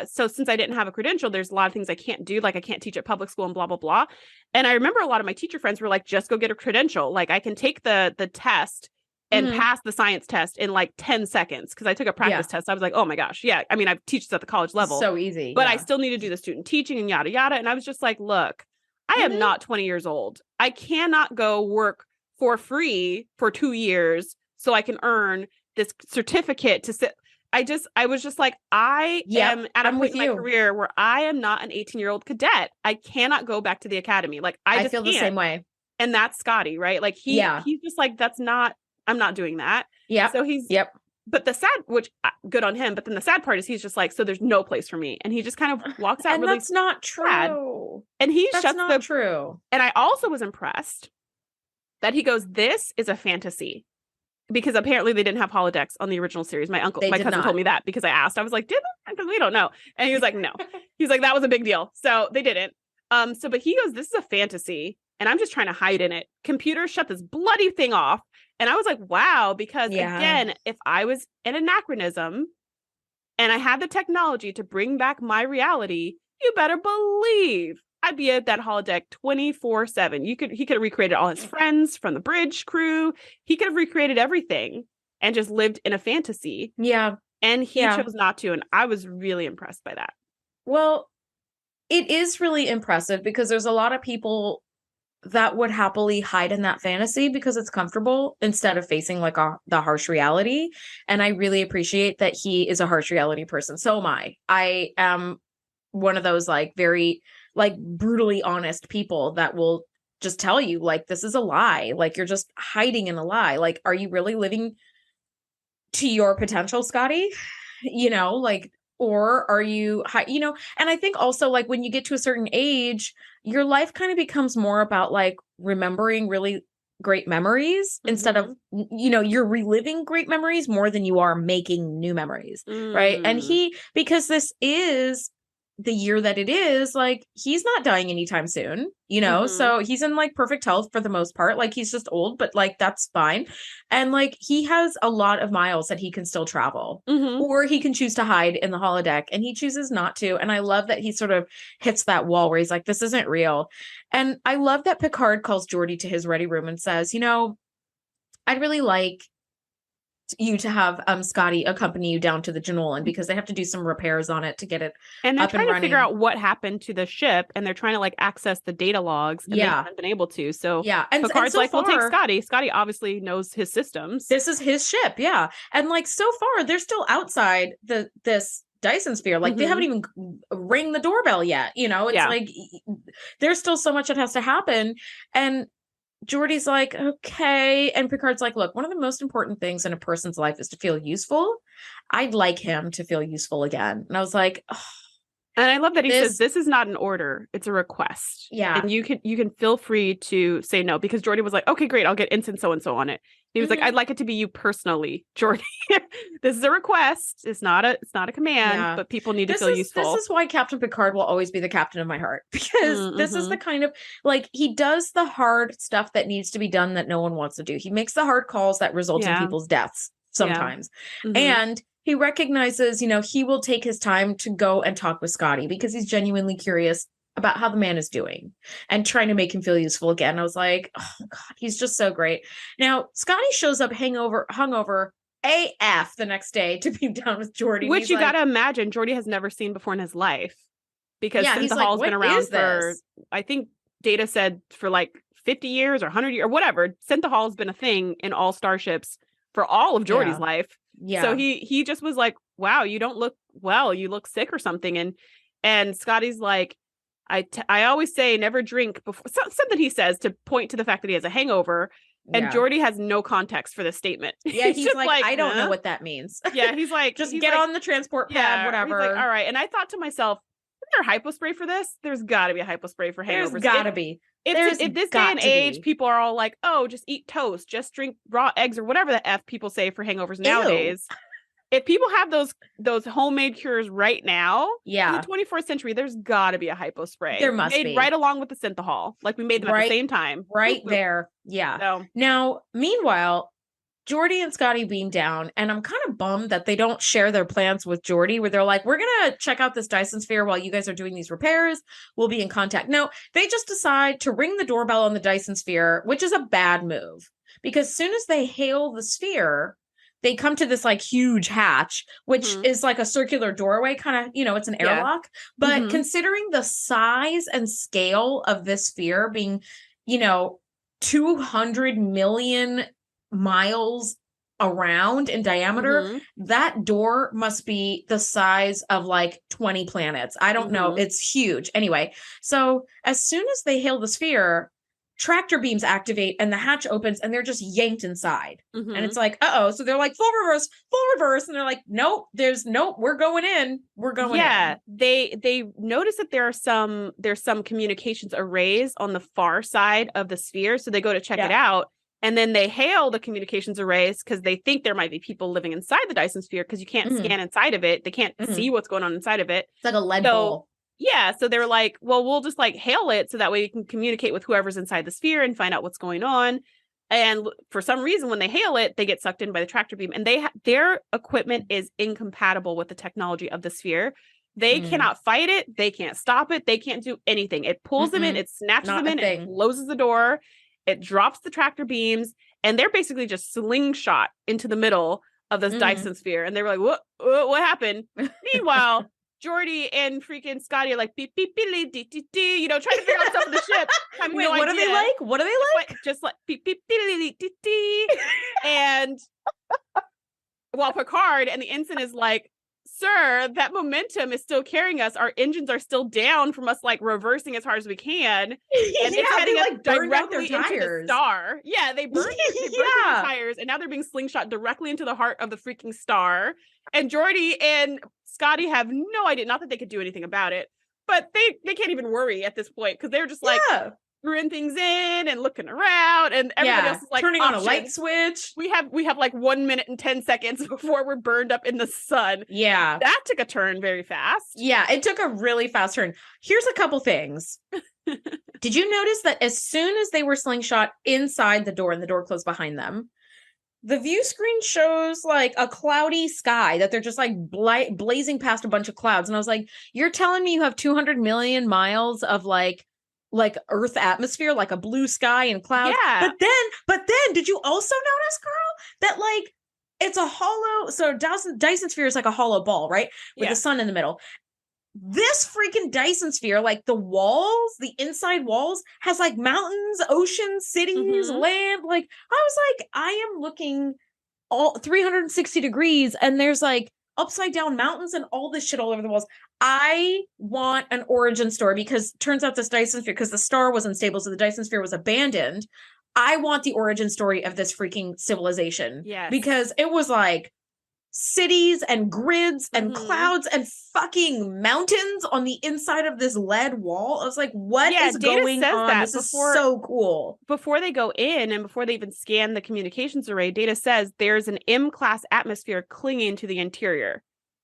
S1: so since I didn't have a credential, there's a lot of things I can't do. Like, I can't teach at public school and blah, blah, blah. And I remember a lot of my teacher friends were like, just go get a credential. Like, I can take the test and pass the science test in like 10 seconds. Cause I took a practice test. I was like, oh my gosh. Yeah. I mean, I teach this at the college level.
S2: So easy.
S1: But I still need to do the student teaching and yada, yada. And I was just like, look, I am not 20 years old. I cannot go work for free for 2 years so I can earn this certificate to sit. I was just like, I am at a point in my career where I am not an 18-year-old cadet. I cannot go back to the academy. Like, I feel the
S2: same way.
S1: And that's Scotty, right? Like, he's just like, I'm not doing that.
S2: Yeah.
S1: So but the sad, which good on him. But then the sad part is he's just like, so there's no place for me. And he just kind of walks out.
S2: And
S1: really
S2: that's not true.
S1: sad. And
S2: that's not true.
S1: And I also was impressed that he goes, this is a fantasy. Because apparently they didn't have holodecks on the original series. My cousin told me that because I asked. I was like, did they? Because we don't know. And he was like, no. He was like, that was a big deal. So they didn't. But he goes, this is a fantasy. And I'm just trying to hide in it. Computers, shut this bloody thing off. And I was like, wow, because again, if I was an anachronism and I had the technology to bring back my reality, you better believe I'd be at that holodeck 24/7. He could have recreated all his friends from the bridge crew. He could have recreated everything and just lived in a fantasy.
S2: Yeah.
S1: And he chose not to. And I was really impressed by that.
S2: Well, it is really impressive because there's a lot of people that would happily hide in that fantasy because it's comfortable instead of facing like the harsh reality. And I really appreciate that he is a harsh reality person. So am I. I am one of those like very like brutally honest people that will just tell you like, this is a lie. Like, you're just hiding in a lie. Like, are you really living to your potential, Scotty? Or are you, and I think also like when you get to a certain age, your life kind of becomes more about like remembering really great memories instead of, you're reliving great memories more than you are making new memories. Right. And because this is the year that it is, like, he's not dying anytime soon, so he's in like perfect health for the most part. Like, he's just old, but like, that's fine. And like, he has a lot of miles that he can still travel, or he can choose to hide in the holodeck, and he chooses not to. And I love that he sort of hits that wall where he's like, this isn't real. And I love that Picard calls Geordi to his ready room and says, I'd really like you to have Scotty accompany you down to the Janolan because they have to do some repairs on it to get it
S1: and they're
S2: up
S1: trying
S2: and
S1: to figure out what happened to the ship, and they're trying to like access the data logs, and they haven't been able to. So
S2: and
S1: Picard's
S2: so
S1: like, we'll take Scotty. Scotty obviously knows his systems.
S2: This is his ship, and like so far they're still outside this Dyson sphere. Like they haven't even ring the doorbell yet. It's like there's still so much that has to happen. And Geordi's like, okay. And Picard's like, look, one of the most important things in a person's life is to feel useful. I'd like him to feel useful again. And I was like, oh,
S1: and I love that he says, this is not an order. It's a request.
S2: Yeah.
S1: And you can feel free to say no, because Geordi was like, okay, great. I'll get instant so-and-so on it. He was like, I'd like it to be you personally, Geordi. This is a request. It's not a command, but people need to feel useful.
S2: This is why Captain Picard will always be the captain of my heart, because this is the kind of, like, he does the hard stuff that needs to be done that no one wants to do. He makes the hard calls that result in people's deaths sometimes. And he recognizes, he will take his time to go and talk with Scotty because he's genuinely curious about how the man is doing and trying to make him feel useful again. I was like, oh God, he's just so great. Now, Scotty shows up hungover AF the next day to be down with Geordi.
S1: Which you got to imagine Geordi has never seen before in his life. Because since the hall's been around for, I think Data said for like 50 years or 100 years or whatever. Synthahol has been a thing in all starships for all of Geordi's life.
S2: Yeah.
S1: So he just was like, wow, you don't look well. You look sick or something. And Scotty's like, I always say never drink before, something he says to point to the fact that he has a hangover. And Geordi has no context for this statement.
S2: Yeah, he's like, I don't know what that means.
S1: Yeah, he's like,
S2: just get on the transport pad, whatever.
S1: He's like, all right. And I thought to myself, is there hypo spray for this? There's got to be a hypo spray for hangovers.
S2: There's got to be.
S1: If this day and age, people are all like, oh, just eat toast, just drink raw eggs or whatever the F people say for hangovers nowadays. If people have those homemade cures right now, in the 24th century, there's got to be a hypo spray.
S2: There must be.
S1: Right along with the synthahol. Like we made them at the same time.
S2: Right there. Yeah. So. Now, meanwhile, Geordi and Scotty beam down, and I'm kind of bummed that they don't share their plans with Geordi, where they're like, we're going to check out this Dyson sphere while you guys are doing these repairs. We'll be in contact. No, they just decide to ring the doorbell on the Dyson sphere, which is a bad move. Because as soon as they hail the sphere, they come to this like huge hatch, which is like a circular doorway, kind of, it's an airlock. But considering the size and scale of this sphere being, 200 million miles around in diameter, that door must be the size of like 20 planets. I don't know. It's huge. Anyway, so as soon as they hail the sphere, tractor beams activate and the hatch opens and they're just yanked inside. And it's like, uh-oh. So they're like, full reverse. And they're like, nope, we're going in.
S1: Yeah. They notice that there's some communications arrays on the far side of the sphere. So they go to check it out. And then they hail the communications arrays because they think there might be people living inside the Dyson sphere because you can't scan inside of it. They can't see what's going on inside of it.
S2: It's like a lead ball.
S1: Yeah, so they're like, well, we'll just like hail it so that way we can communicate with whoever's inside the sphere and find out what's going on. And for some reason, when they hail it, they get sucked in by the tractor beam, and their equipment is incompatible with the technology of the sphere. They cannot fight it. They can't stop it. They can't do anything. It pulls them in. It snatches them in. It closes the door. It drops the tractor beams, and they're basically just slingshot into the middle of this Dyson sphere. And they were like, what happened? Meanwhile, Geordi and freaking Scotty are like beep beep beep trying to figure out stuff on the ship.
S2: Wait, what are they like? What are they like?
S1: Just like beep beep beep. And while Picard and the ensign is like, sir, that momentum is still carrying us. Our engines are still down from us like reversing as hard as we can. And it's heading us directly into the star. Yeah, they burned their tires, and now they're being slingshot directly into the heart of the freaking star. And Geordi and Scotty have no idea, not that they could do anything about it, but they can't even worry at this point because they're just like screwing things in and looking around, and everybody else is like
S2: turning on a light switch.
S1: We have like 1 minute and 10 seconds before we're burned up in the sun.
S2: Yeah.
S1: That took a turn very fast.
S2: Yeah, it took a really fast turn. Here's a couple things. Did you notice that as soon as they were slingshot inside the door and the door closed behind them, the view screen shows like a cloudy sky that they're just like blazing past a bunch of clouds. And I was like, you're telling me you have 200 million miles of like Earth atmosphere, like a blue sky and clouds.
S1: Yeah.
S2: But then did you also notice, girl, that like it's a hollow, so Dyson sphere is like a hollow ball, right? With the sun in the middle. This freaking Dyson sphere, like the walls, the inside walls has like mountains, oceans, cities, land. Like I was like, I am looking all 360 degrees and there's like upside down mountains and all this shit all over the walls. I want an origin story because turns out this Dyson sphere, because the star was unstable, so the Dyson sphere was abandoned. I want the origin story of this freaking civilization.
S1: Yes.
S2: Because it was like cities and grids and clouds and fucking mountains on the inside of this lead wall. I was like, what is going on? This is so cool.
S1: Before they go in and before they even scan the communications array, Data says there's an M-class atmosphere clinging to the interior.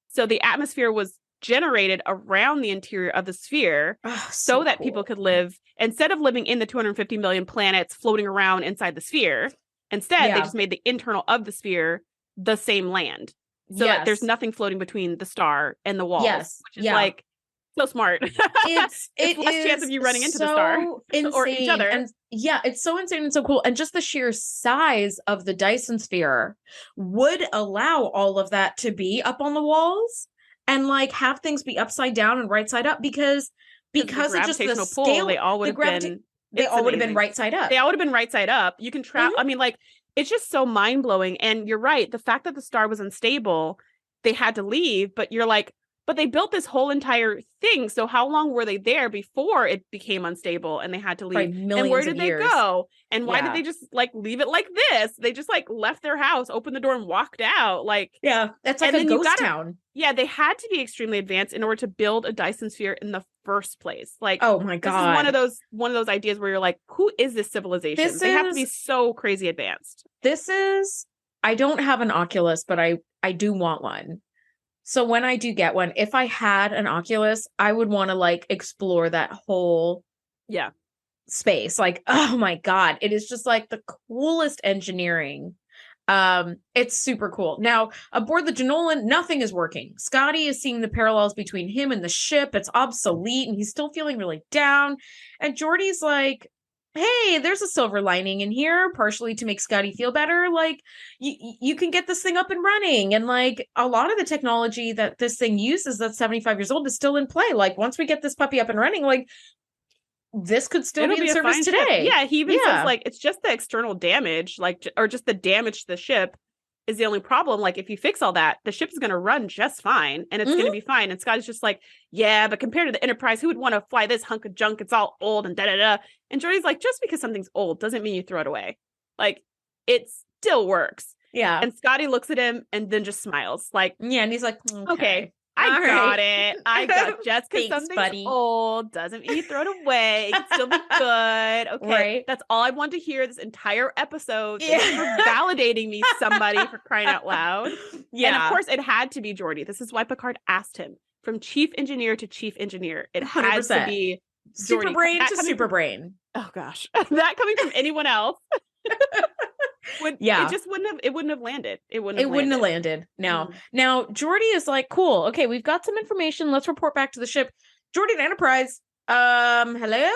S1: So the atmosphere was generated around the interior of the sphere so that people could live, instead of living in the 250 million planets floating around inside the sphere. Instead, they just made the internal of the sphere the same land. So that there's nothing floating between the star and the walls, which is like so smart. It's less chance of you running into the star or each other.
S2: And it's so insane and so cool. And just the sheer size of the Dyson sphere would allow all of that to be up on the walls and like have things be upside down and right side up because of just the
S1: pull,
S2: scale.
S1: they all would have been
S2: They all would have been right side up.
S1: They all would have been right side up. You can travel. I mean, like, it's just so mind blowing. And you're right. The fact that the star was unstable, they had to leave. But you're like, but they built this whole entire thing. So how long were they there before it became unstable and they had to leave? And where did they go? And why did they just like leave it like this? They just like left their house, opened the door and walked out. Like,
S2: yeah, that's like a ghost town.
S1: Yeah, they had to be extremely advanced in order to build a Dyson sphere in the first place. Like,
S2: oh my God.
S1: This is one of those ideas where you're like, who is this civilization? They have to be so crazy advanced.
S2: I don't have an Oculus, but I do want one. So when I do get one, if I had an Oculus, I would want to like explore that whole space. Like, oh my God, it is just like the coolest engineering. It's super cool. Now, aboard the Jenolan, nothing is working. Scotty is seeing the parallels between him and the ship. It's obsolete and he's still feeling really down. And Geordi's like, hey, there's a silver lining in here, partially to make Scotty feel better. Like, you can get this thing up and running. And like a lot of the technology that this thing uses that's 75 years old is still in play. Like once we get this puppy up and running, like this could still be in service today.
S1: Yeah, he even says like it's just the external damage, like, or just the damage to the ship is the only problem. Like if you fix all that, the ship is going to run just fine and it's going to be fine. And Scotty's just like, yeah, but compared to the Enterprise, who would want to fly this hunk of junk? It's all old and da-da-da. And Geordi's like, just because something's old doesn't mean you throw it away. Like it still works.
S2: Yeah.
S1: And Scotty looks at him and then just smiles like,
S2: yeah. And he's like, okay.
S1: I got it. I got just because something's old doesn't mean you throw it away. It can still be good. Okay.
S2: Right.
S1: That's all I want to hear this entire episode. Thank you for validating me, somebody, for crying out loud. Yeah. And of course, it had to be Geordi. This is why Picard asked him from chief engineer to chief engineer. It had
S2: 100%.
S1: To be
S2: super brain to super brain.
S1: Oh gosh. That coming from anyone else. It wouldn't have landed. It wouldn't have landed.
S2: No. Now Geordi is like, cool. Okay, we've got some information. Let's report back to the ship. Geordi and Enterprise. Hello.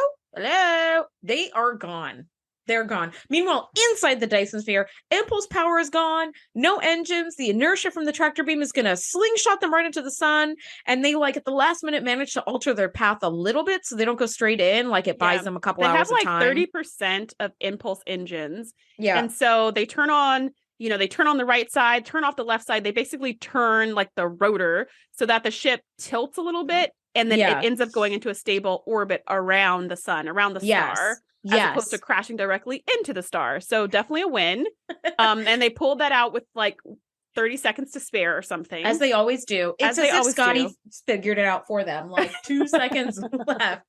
S2: They are gone. They're gone. Meanwhile, inside the Dyson sphere, impulse power is gone. No engines. The inertia from the tractor beam is going to slingshot them right into the sun. And they like at the last minute manage to alter their path a little bit so they don't go straight in. Like it buys them a couple hours of time.
S1: They have like 30% of impulse engines.
S2: Yeah.
S1: And so they turn on, they turn on the right side, turn off the left side. They basically turn like the rotor so that the ship tilts a little bit. And then it ends up going into a stable orbit around the sun, around the star. As opposed to crashing directly into the star. So definitely a win. And they pulled that out with like 30 seconds to spare or something.
S2: As they always do. It's as if Scotty figured it out for them. Like 2 seconds left.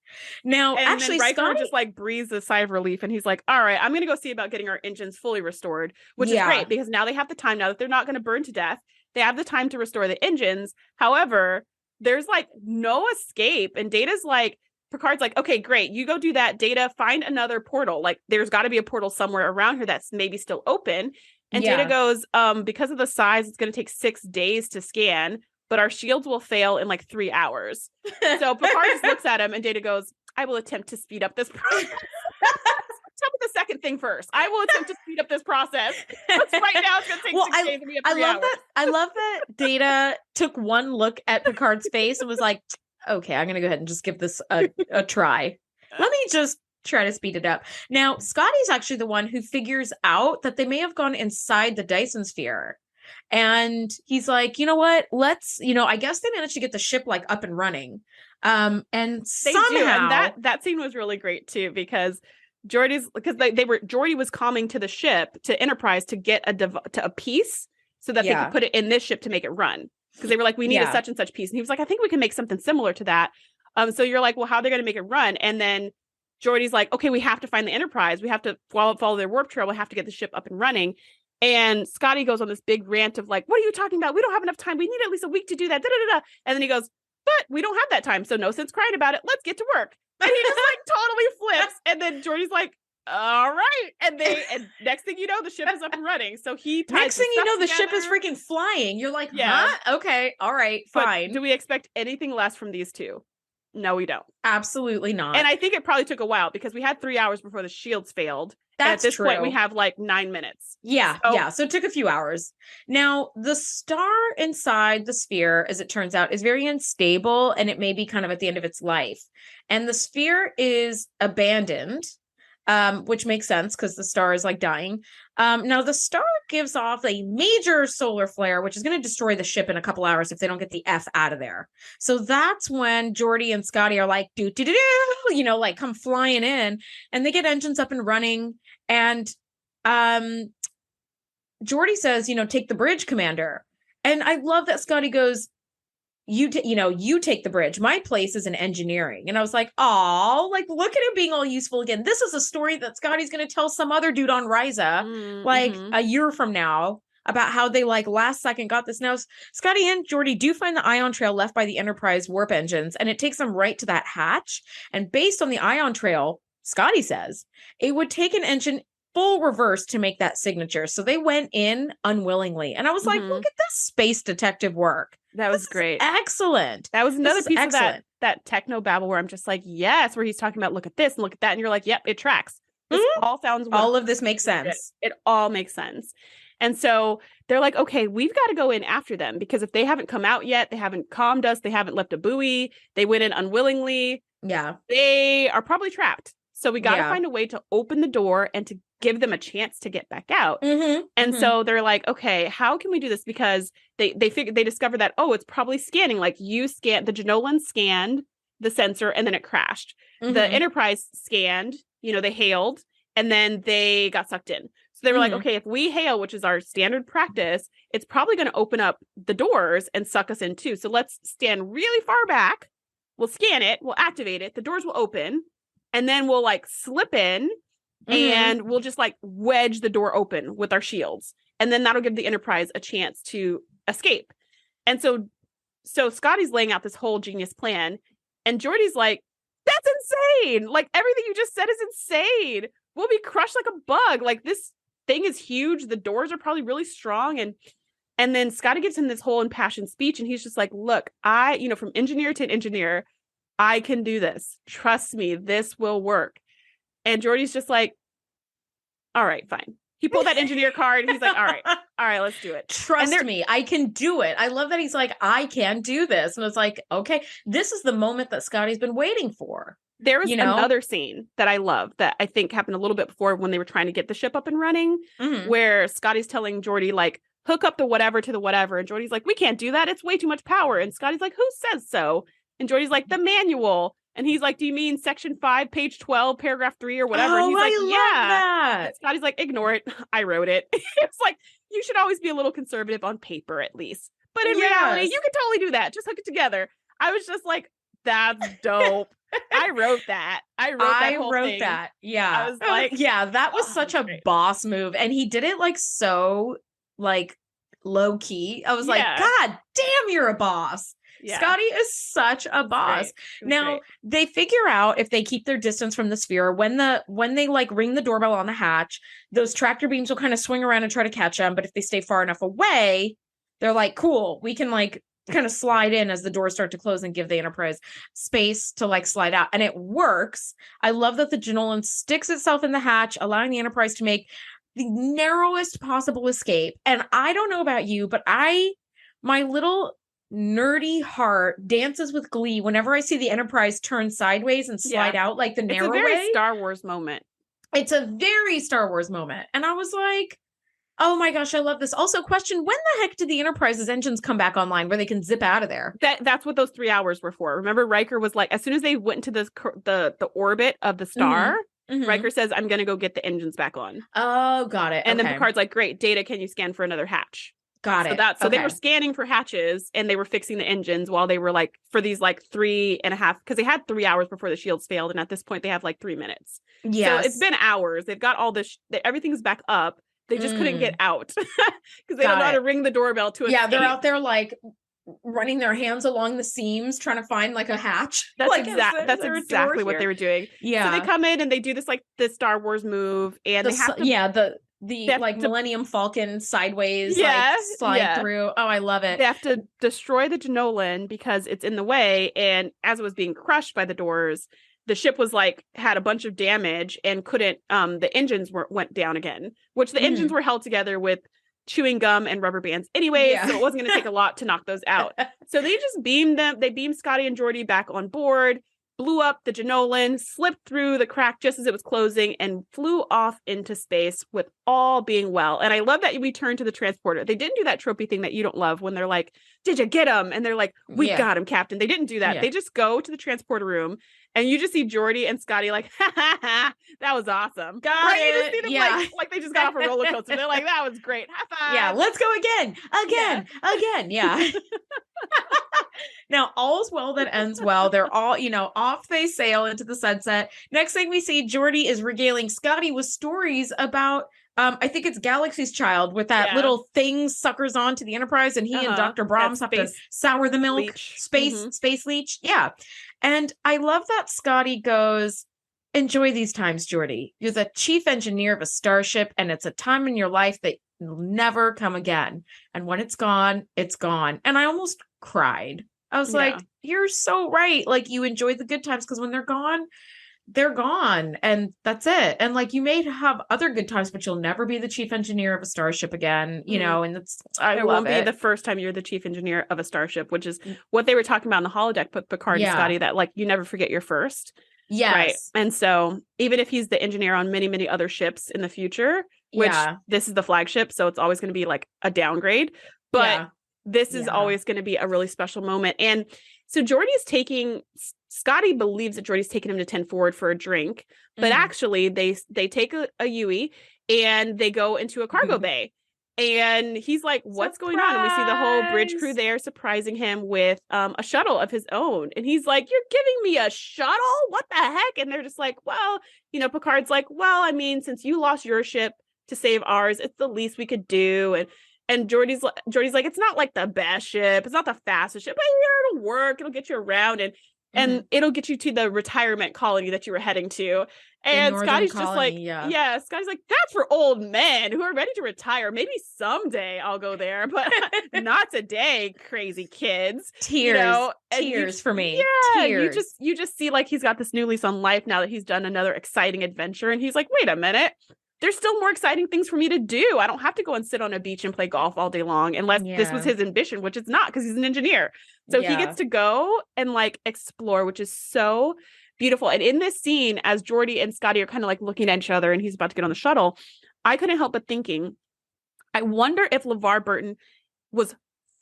S2: Now,
S1: and
S2: actually,
S1: then Riker just like breathes a sigh of relief and he's like, all right, I'm going to go see about getting our engines fully restored, which is great because now they have the time. Now that they're not going to burn to death, they have the time to restore the engines. However, there's like no escape. And Data's like, Picard's like, okay, great. You go do that. Data, find another portal. Like there's got to be a portal somewhere around here that's maybe still open. And Data goes, because of the size, it's going to take 6 days to scan, but our shields will fail in like 3 hours. So Picard just looks at him and Data goes, I will attempt to speed up this process. Tell me the second thing first. I will attempt to speed up this process. Right now it's going to take 6 days and we have 3 hours.
S2: I love that Data took one look at Picard's face and was like, okay, I'm going to go ahead and just give this a try. Let me just try to speed it up. Now, Scotty's actually the one who figures out that they may have gone inside the Dyson sphere. And he's like, you know what? Let's, I guess they managed to get the ship like up and running. And somehow
S1: do. And that scene was really great too, because Geordi was coming to the ship, to Enterprise, to get a piece so that they could put it in this ship to make it run. Because they were like, we need a such and such piece. And he was like, I think we can make something similar to that. So you're like, well, how are they going to make it run? And then Geordi's like, okay, we have to find the Enterprise. We have to follow their warp trail. We have to get the ship up and running. And Scotty goes on this big rant of like, what are you talking about? We don't have enough time. We need at least a week to do that. Da-da-da-da. And then he goes, but we don't have that time. So no sense crying about it. Let's get to work. And he just like totally flips. And then Geordi's like, all right. And next thing you know, the ship is up and running. So
S2: next thing you know, the ship is freaking flying. You're like, huh? Okay. All right. Fine.
S1: But do we expect anything less from these two? No, we don't.
S2: Absolutely not.
S1: And I think it probably took a while because we had 3 hours before the shields failed.
S2: That's
S1: at this
S2: true.
S1: point, we have like 9 minutes.
S2: Yeah. So it took a few hours. Now, the star inside the sphere, as it turns out, is very unstable and it may be kind of at the end of its life. And the sphere is abandoned. which makes sense because the star is like dying. Now the star gives off a major solar flare, which is going to destroy the ship in a couple hours if they don't get the F out of there. So that's when Geordi and Scotty are like, do, like come flying in, and they get engines up and running. And Geordi says, take the bridge, Commander. And I love that Scotty goes, you take the bridge. My place is in engineering. And I was like, oh, like, look at him being all useful again. This is a story that Scotty's going to tell some other dude on Risa, a year from now, about how they like last second got this. Now, Scotty and Geordi do find the ion trail left by the Enterprise warp engines, and it takes them right to that hatch. And based on the ion trail, Scotty says it would take an engine full reverse to make that signature. So they went in unwillingly. And I was like, look at this space detective work.
S1: That was great.
S2: Excellent.
S1: That was another piece of that techno babble where I'm just like, yes, where he's talking about look at this and look at that. And you're like, yep, it tracks. This all sounds wonderful.
S2: All of this makes sense.
S1: It all makes sense. And so they're like, okay, we've got to go in after them because if they haven't come out yet, they haven't calmed us, they haven't left a buoy, they went in unwillingly.
S2: Yeah.
S1: They are probably trapped. So we got to find a way to open the door and to give them a chance to get back out. And so they're like, okay, how can we do this? Because they discover that, oh, it's probably scanning. Like the Janolan scanned the sensor and then it crashed. The Enterprise scanned, they hailed, and then they got sucked in. So they were like, okay, if we hail, which is our standard practice, it's probably going to open up the doors and suck us in too. So let's stand really far back. We'll scan it. We'll activate it. The doors will open. And then we'll like slip in and we'll just like wedge the door open with our shields. And then that'll give the Enterprise a chance to escape. And so Scotty's laying out this whole genius plan. And Geordi's like, that's insane. Like everything you just said is insane. We'll be crushed like a bug. Like this thing is huge. The doors are probably really strong. And then Scotty gives him this whole impassioned speech. And he's just like, look, from engineer to engineer, I can do this. Trust me, this will work. And Geordi's just like, all right, fine. He pulled that engineer card. And he's like, all right, let's do it.
S2: Trust me, I can do it. I love that he's like, I can do this. And it's like, okay, this is the moment that Scotty's been waiting for.
S1: There was another scene that I love that I think happened a little bit before when they were trying to get the ship up and running, where Scotty's telling Geordi, like, hook up the whatever to the whatever. And Geordi's like, we can't do that. It's way too much power. And Scotty's like, who says so? And Geordi's like, the manual. And he's like, do you mean section 5, page 12, paragraph 3 or whatever? And he's like,
S2: that.
S1: And Scotty's like, ignore it. I wrote it. It's like, you should always be a little conservative on paper, at least. But in reality, you can totally do that. Just hook it together. I was just like, that's dope. I wrote that. I wrote that.
S2: Yeah.
S1: I was like,
S2: yeah, that was such a boss move. And he did it like so like low key. I was like, God damn, you're a boss. Yeah. Scotty is such a boss. Now they figure out if they keep their distance from the sphere, when they like ring the doorbell on the hatch, those tractor beams will kind of swing around and try to catch them. But if they stay far enough away, they're like, cool, we can like kind of slide in as the doors start to close and give the Enterprise space to like slide out. And it works. I love that the Janolan sticks itself in the hatch, allowing the Enterprise to make the narrowest possible escape. And I don't know about you, but my little nerdy heart dances with glee whenever I see the Enterprise turn sideways and slide out like the narrow way.
S1: It's a very Star Wars moment.
S2: It's a very Star Wars moment. And I was like, oh my gosh, I love this. Also, question, when the heck did the Enterprise's engines come back online where they can zip out of there?
S1: That's what those 3 hours were for. Remember, Riker was like, as soon as they went into the orbit of the star, Riker says, I'm going to go get the engines back on.
S2: Oh, got it.
S1: And then Picard's like, great, Data, can you scan for another hatch?
S2: Got it.
S1: So they were scanning for hatches and they were fixing the engines while they were like, for these like 3.5, because they had 3 hours before the shields failed. And at this point they have like 3 minutes. Yeah. So it's been hours. They've got all this, everything's back up. They just couldn't get out because they don't know how to ring the doorbell to escape.
S2: Yeah, they're out there like running their hands along the seams trying to find like a hatch.
S1: That's
S2: like,
S1: exactly what they were doing.
S2: Yeah.
S1: So they come in and they do this like the Star Wars move and they have to
S2: the like Millennium Falcon sideways like slide through. Oh, I love it.
S1: They have to destroy the Janolan because it's in the way, and as it was being crushed by the doors, the ship was like had a bunch of damage and couldn't the engines went down again, which the engines were held together with chewing gum and rubber bands anyway, so it wasn't going to take a lot to knock those out. So they just beamed Scotty and Geordi back on board. blew up the Janolan, slipped through the crack just as it was closing, and flew off into space with all being well. And I love that we turned to the transporter. They didn't do that tropey thing that you don't love when they're like, did you get him? And they're like, we got him, Captain. They didn't do that. They just go to the transporter room, and you just see Geordi and Scotty like, ha ha ha, that was awesome.
S2: Got it.
S1: You just see them like they just got off a roller coaster. They're like, that was great. High five.
S2: Yeah, let's go again. Yeah. Now, all's well that ends well. They're all, off they sail into the sunset. Next thing we see, Geordi is regaling Scotty with stories about, I think it's Galaxy's Child, with that little thing suckers on to the Enterprise, and he and Dr. Brahms have to sour the milk.
S1: Leech.
S2: Space leech. Yeah. And I love that Scotty goes, enjoy these times, Geordi. You're the chief engineer of a starship, and it's a time in your life that will never come again. And when it's gone, it's gone. And I almost cried. I was like, you're so right. Like, you enjoy the good times, because when they're gone, and that's it. And like, you may have other good times, but you'll never be the chief engineer of a starship again, and
S1: it won't be the first time you're the chief engineer of a starship, which is what they were talking about in the holodeck with Picard and Scotty, that like, you never forget your first.
S2: Yes.
S1: Right. And so even if he's the engineer on many, many other ships in the future, which this is the flagship, so it's always going to be like a downgrade, but this is always going to be a really special moment. And so Scotty believes that Geordi's taking him to 10 forward for a drink, but actually they take a Yui and they go into a cargo bay. And he's like, what's going on? And we see the whole bridge crew there surprising him with a shuttle of his own. And he's like, you're giving me a shuttle? What the heck? And they're just like, well, Picard's like, well, I mean, since you lost your ship to save ours, it's the least we could do. And Geordi's like, it's not like the best ship. It's not the fastest ship, but it'll work. It'll get you around and it'll get you to the retirement colony that you were heading to. And Scotty's colony, just like, Scotty's like, that's for old men who are ready to retire. Maybe someday I'll go there, but not today, crazy kids.
S2: Tears for me.
S1: Yeah,
S2: tears.
S1: You just see like he's got this new lease on life now that he's done another exciting adventure. And he's like, wait a minute. There's still more exciting things for me to do. I don't have to go and sit on a beach and play golf all day long unless this was his ambition, which it's not, because he's an engineer. So he gets to go and like explore, which is so beautiful. And in this scene, as Geordi and Scotty are kind of like looking at each other and he's about to get on the shuttle, I couldn't help but thinking, I wonder if LeVar Burton was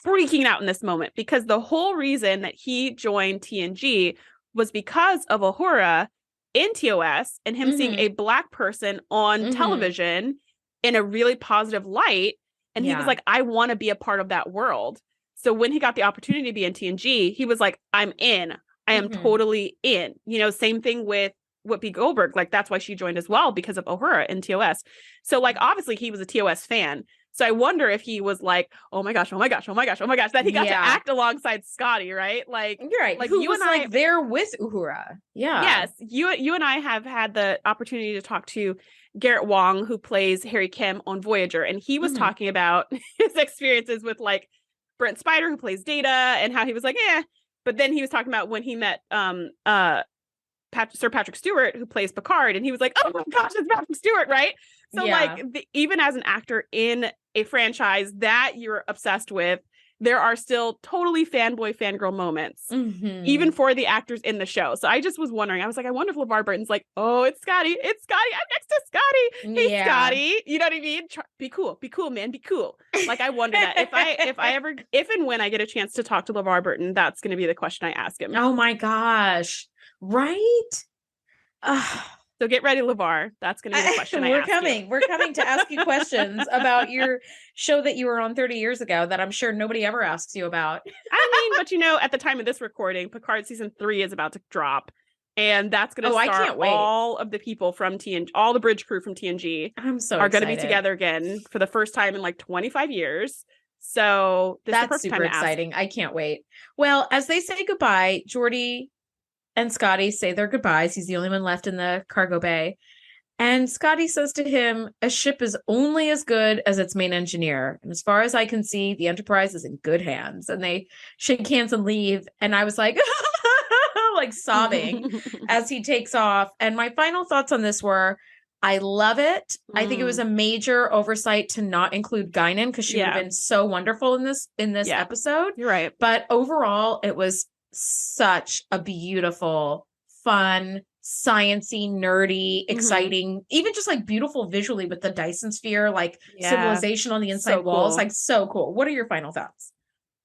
S1: freaking out in this moment, because the whole reason that he joined TNG was because of Uhura in TOS and him seeing a Black person on television in a really positive light. And he was like, I want to be a part of that world. So when he got the opportunity to be in TNG, he was like, I'm in. I am totally in. Same thing with Whoopi Goldberg. Like, that's why she joined as well, because of Uhura in TOS. So like, obviously he was a TOS fan. So I wonder if he was like, oh my gosh, that he got to act alongside Scotty, right? Like,
S2: you're right.
S1: Like,
S2: who
S1: you
S2: was
S1: and I,
S2: like there with Uhura. Yeah.
S1: Yes. You and I have had the opportunity to talk to Garrett Wong, who plays Harry Kim on Voyager. And he was talking about his experiences with like Brent Spiner, who plays Data, and how he was like, but then he was talking about when he met Sir Patrick Stewart, who plays Picard, and he was like, oh my gosh, it's Patrick Stewart, right? So like, even as an actor in a franchise that you're obsessed with, there are still totally fanboy, fangirl moments, even for the actors in the show. So I just was wondering, I was like, I wonder if LeVar Burton's like, oh, it's Scotty. I'm next to Scotty. Hey, Scotty. You know what I mean? Be cool, man. Be cool. Like, I wonder that if and when I get a chance to talk to LeVar Burton, that's going to be the question I ask him.
S2: Oh my gosh. Right?
S1: So get ready, LeVar. That's going to be the question
S2: We're coming to ask you questions about your show that you were on 30 years ago that I'm sure nobody ever asks you about.
S1: I mean, but at the time of this recording, Picard season 3 is about to drop. And that's going to start
S2: I can't wait.
S1: All of the people from TNG, all the bridge crew from TNG are going to be together again for the first time in like 25 years. So
S2: that's super exciting. I can't wait. Well, as they say goodbye, Geordi and Scotty say their goodbyes. He's the only one left in the cargo bay. And Scotty says to him, a ship is only as good as its main engineer. And as far as I can see, the Enterprise is in good hands. And they shake hands and leave. And I was like, like sobbing as he takes off. And my final thoughts on this were, I love it. I think it was a major oversight to not include Guinan, because she would have been so wonderful in this episode.
S1: You're right.
S2: But overall, it was such a beautiful fun, sciencey, nerdy, exciting, even just like beautiful visually with the Dyson sphere, like civilization on the inside walls. Like so cool. What are your final thoughts?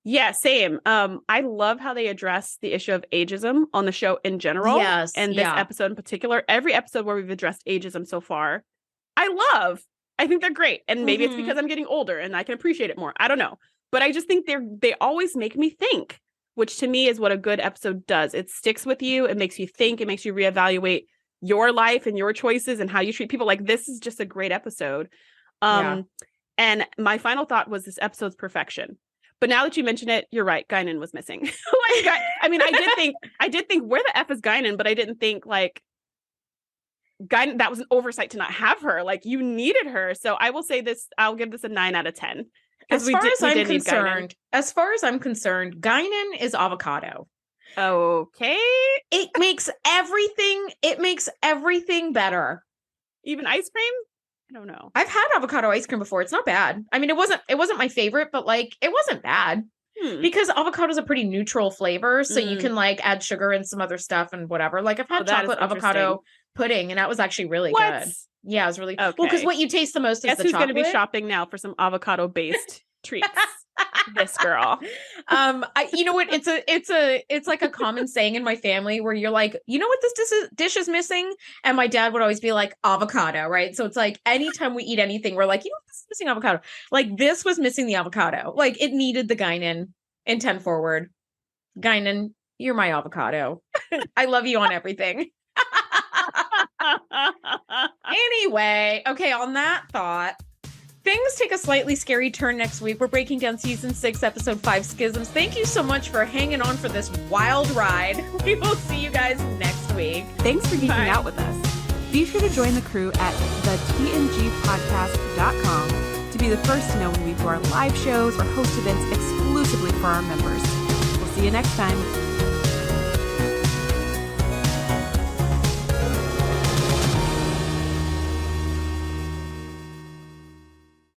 S1: Yeah, same. I love how they address the issue of ageism on the show in general.
S2: Yes.
S1: And this episode in particular, every episode where we've addressed ageism so far, I love. I think they're great. And maybe it's because I'm getting older and I can appreciate it more. I don't know. But I just think they always make me think, which to me is what a good episode does. It sticks with you. It makes you think. It makes you reevaluate your life and your choices and how you treat people. Like, this is just a great episode. And my final thought was this episode's perfection. But now that you mention it, you're right. Guinan was missing. I mean, I did think where the F is Guinan, but I didn't think like Guinan, that was an oversight to not have her. Like, you needed her. So I will say this, I'll give this a 9 out of 10.
S2: As far as I'm concerned, Guinan is avocado.
S1: Okay.
S2: It makes everything better.
S1: Even ice cream? I don't know.
S2: I've had avocado ice cream before. It's not bad. I mean, it wasn't my favorite, but like it wasn't bad. Because avocado is a pretty neutral flavor, so you can like add sugar and some other stuff and whatever. Like I've had chocolate avocado pudding, and that was actually really good. Yeah, it was really well, because what you taste the most is the chocolate. Guess who's going to be
S1: shopping now for some avocado based treats? This girl.
S2: You know what? It's like a common saying in my family where you're like, you know what this dish is missing? And my dad would always be like, avocado, right? So it's like anytime we eat anything, we're like, you know what, this is missing avocado. Like this was missing the avocado. Like it needed the Guinan in 10 Forward. Guinan, you're my avocado. I love you on everything. Anyway, okay, on that thought, things take a slightly scary turn next week. We're breaking down season 6, episode 5, Schisms. Thank you so much for hanging on for this wild ride. We will see you guys next week.
S1: Thanks for geeking out with us. Be sure to join the crew at the TNGpodcast.com to be the first to know when we do our live shows or host events exclusively for our members. We'll see you next time.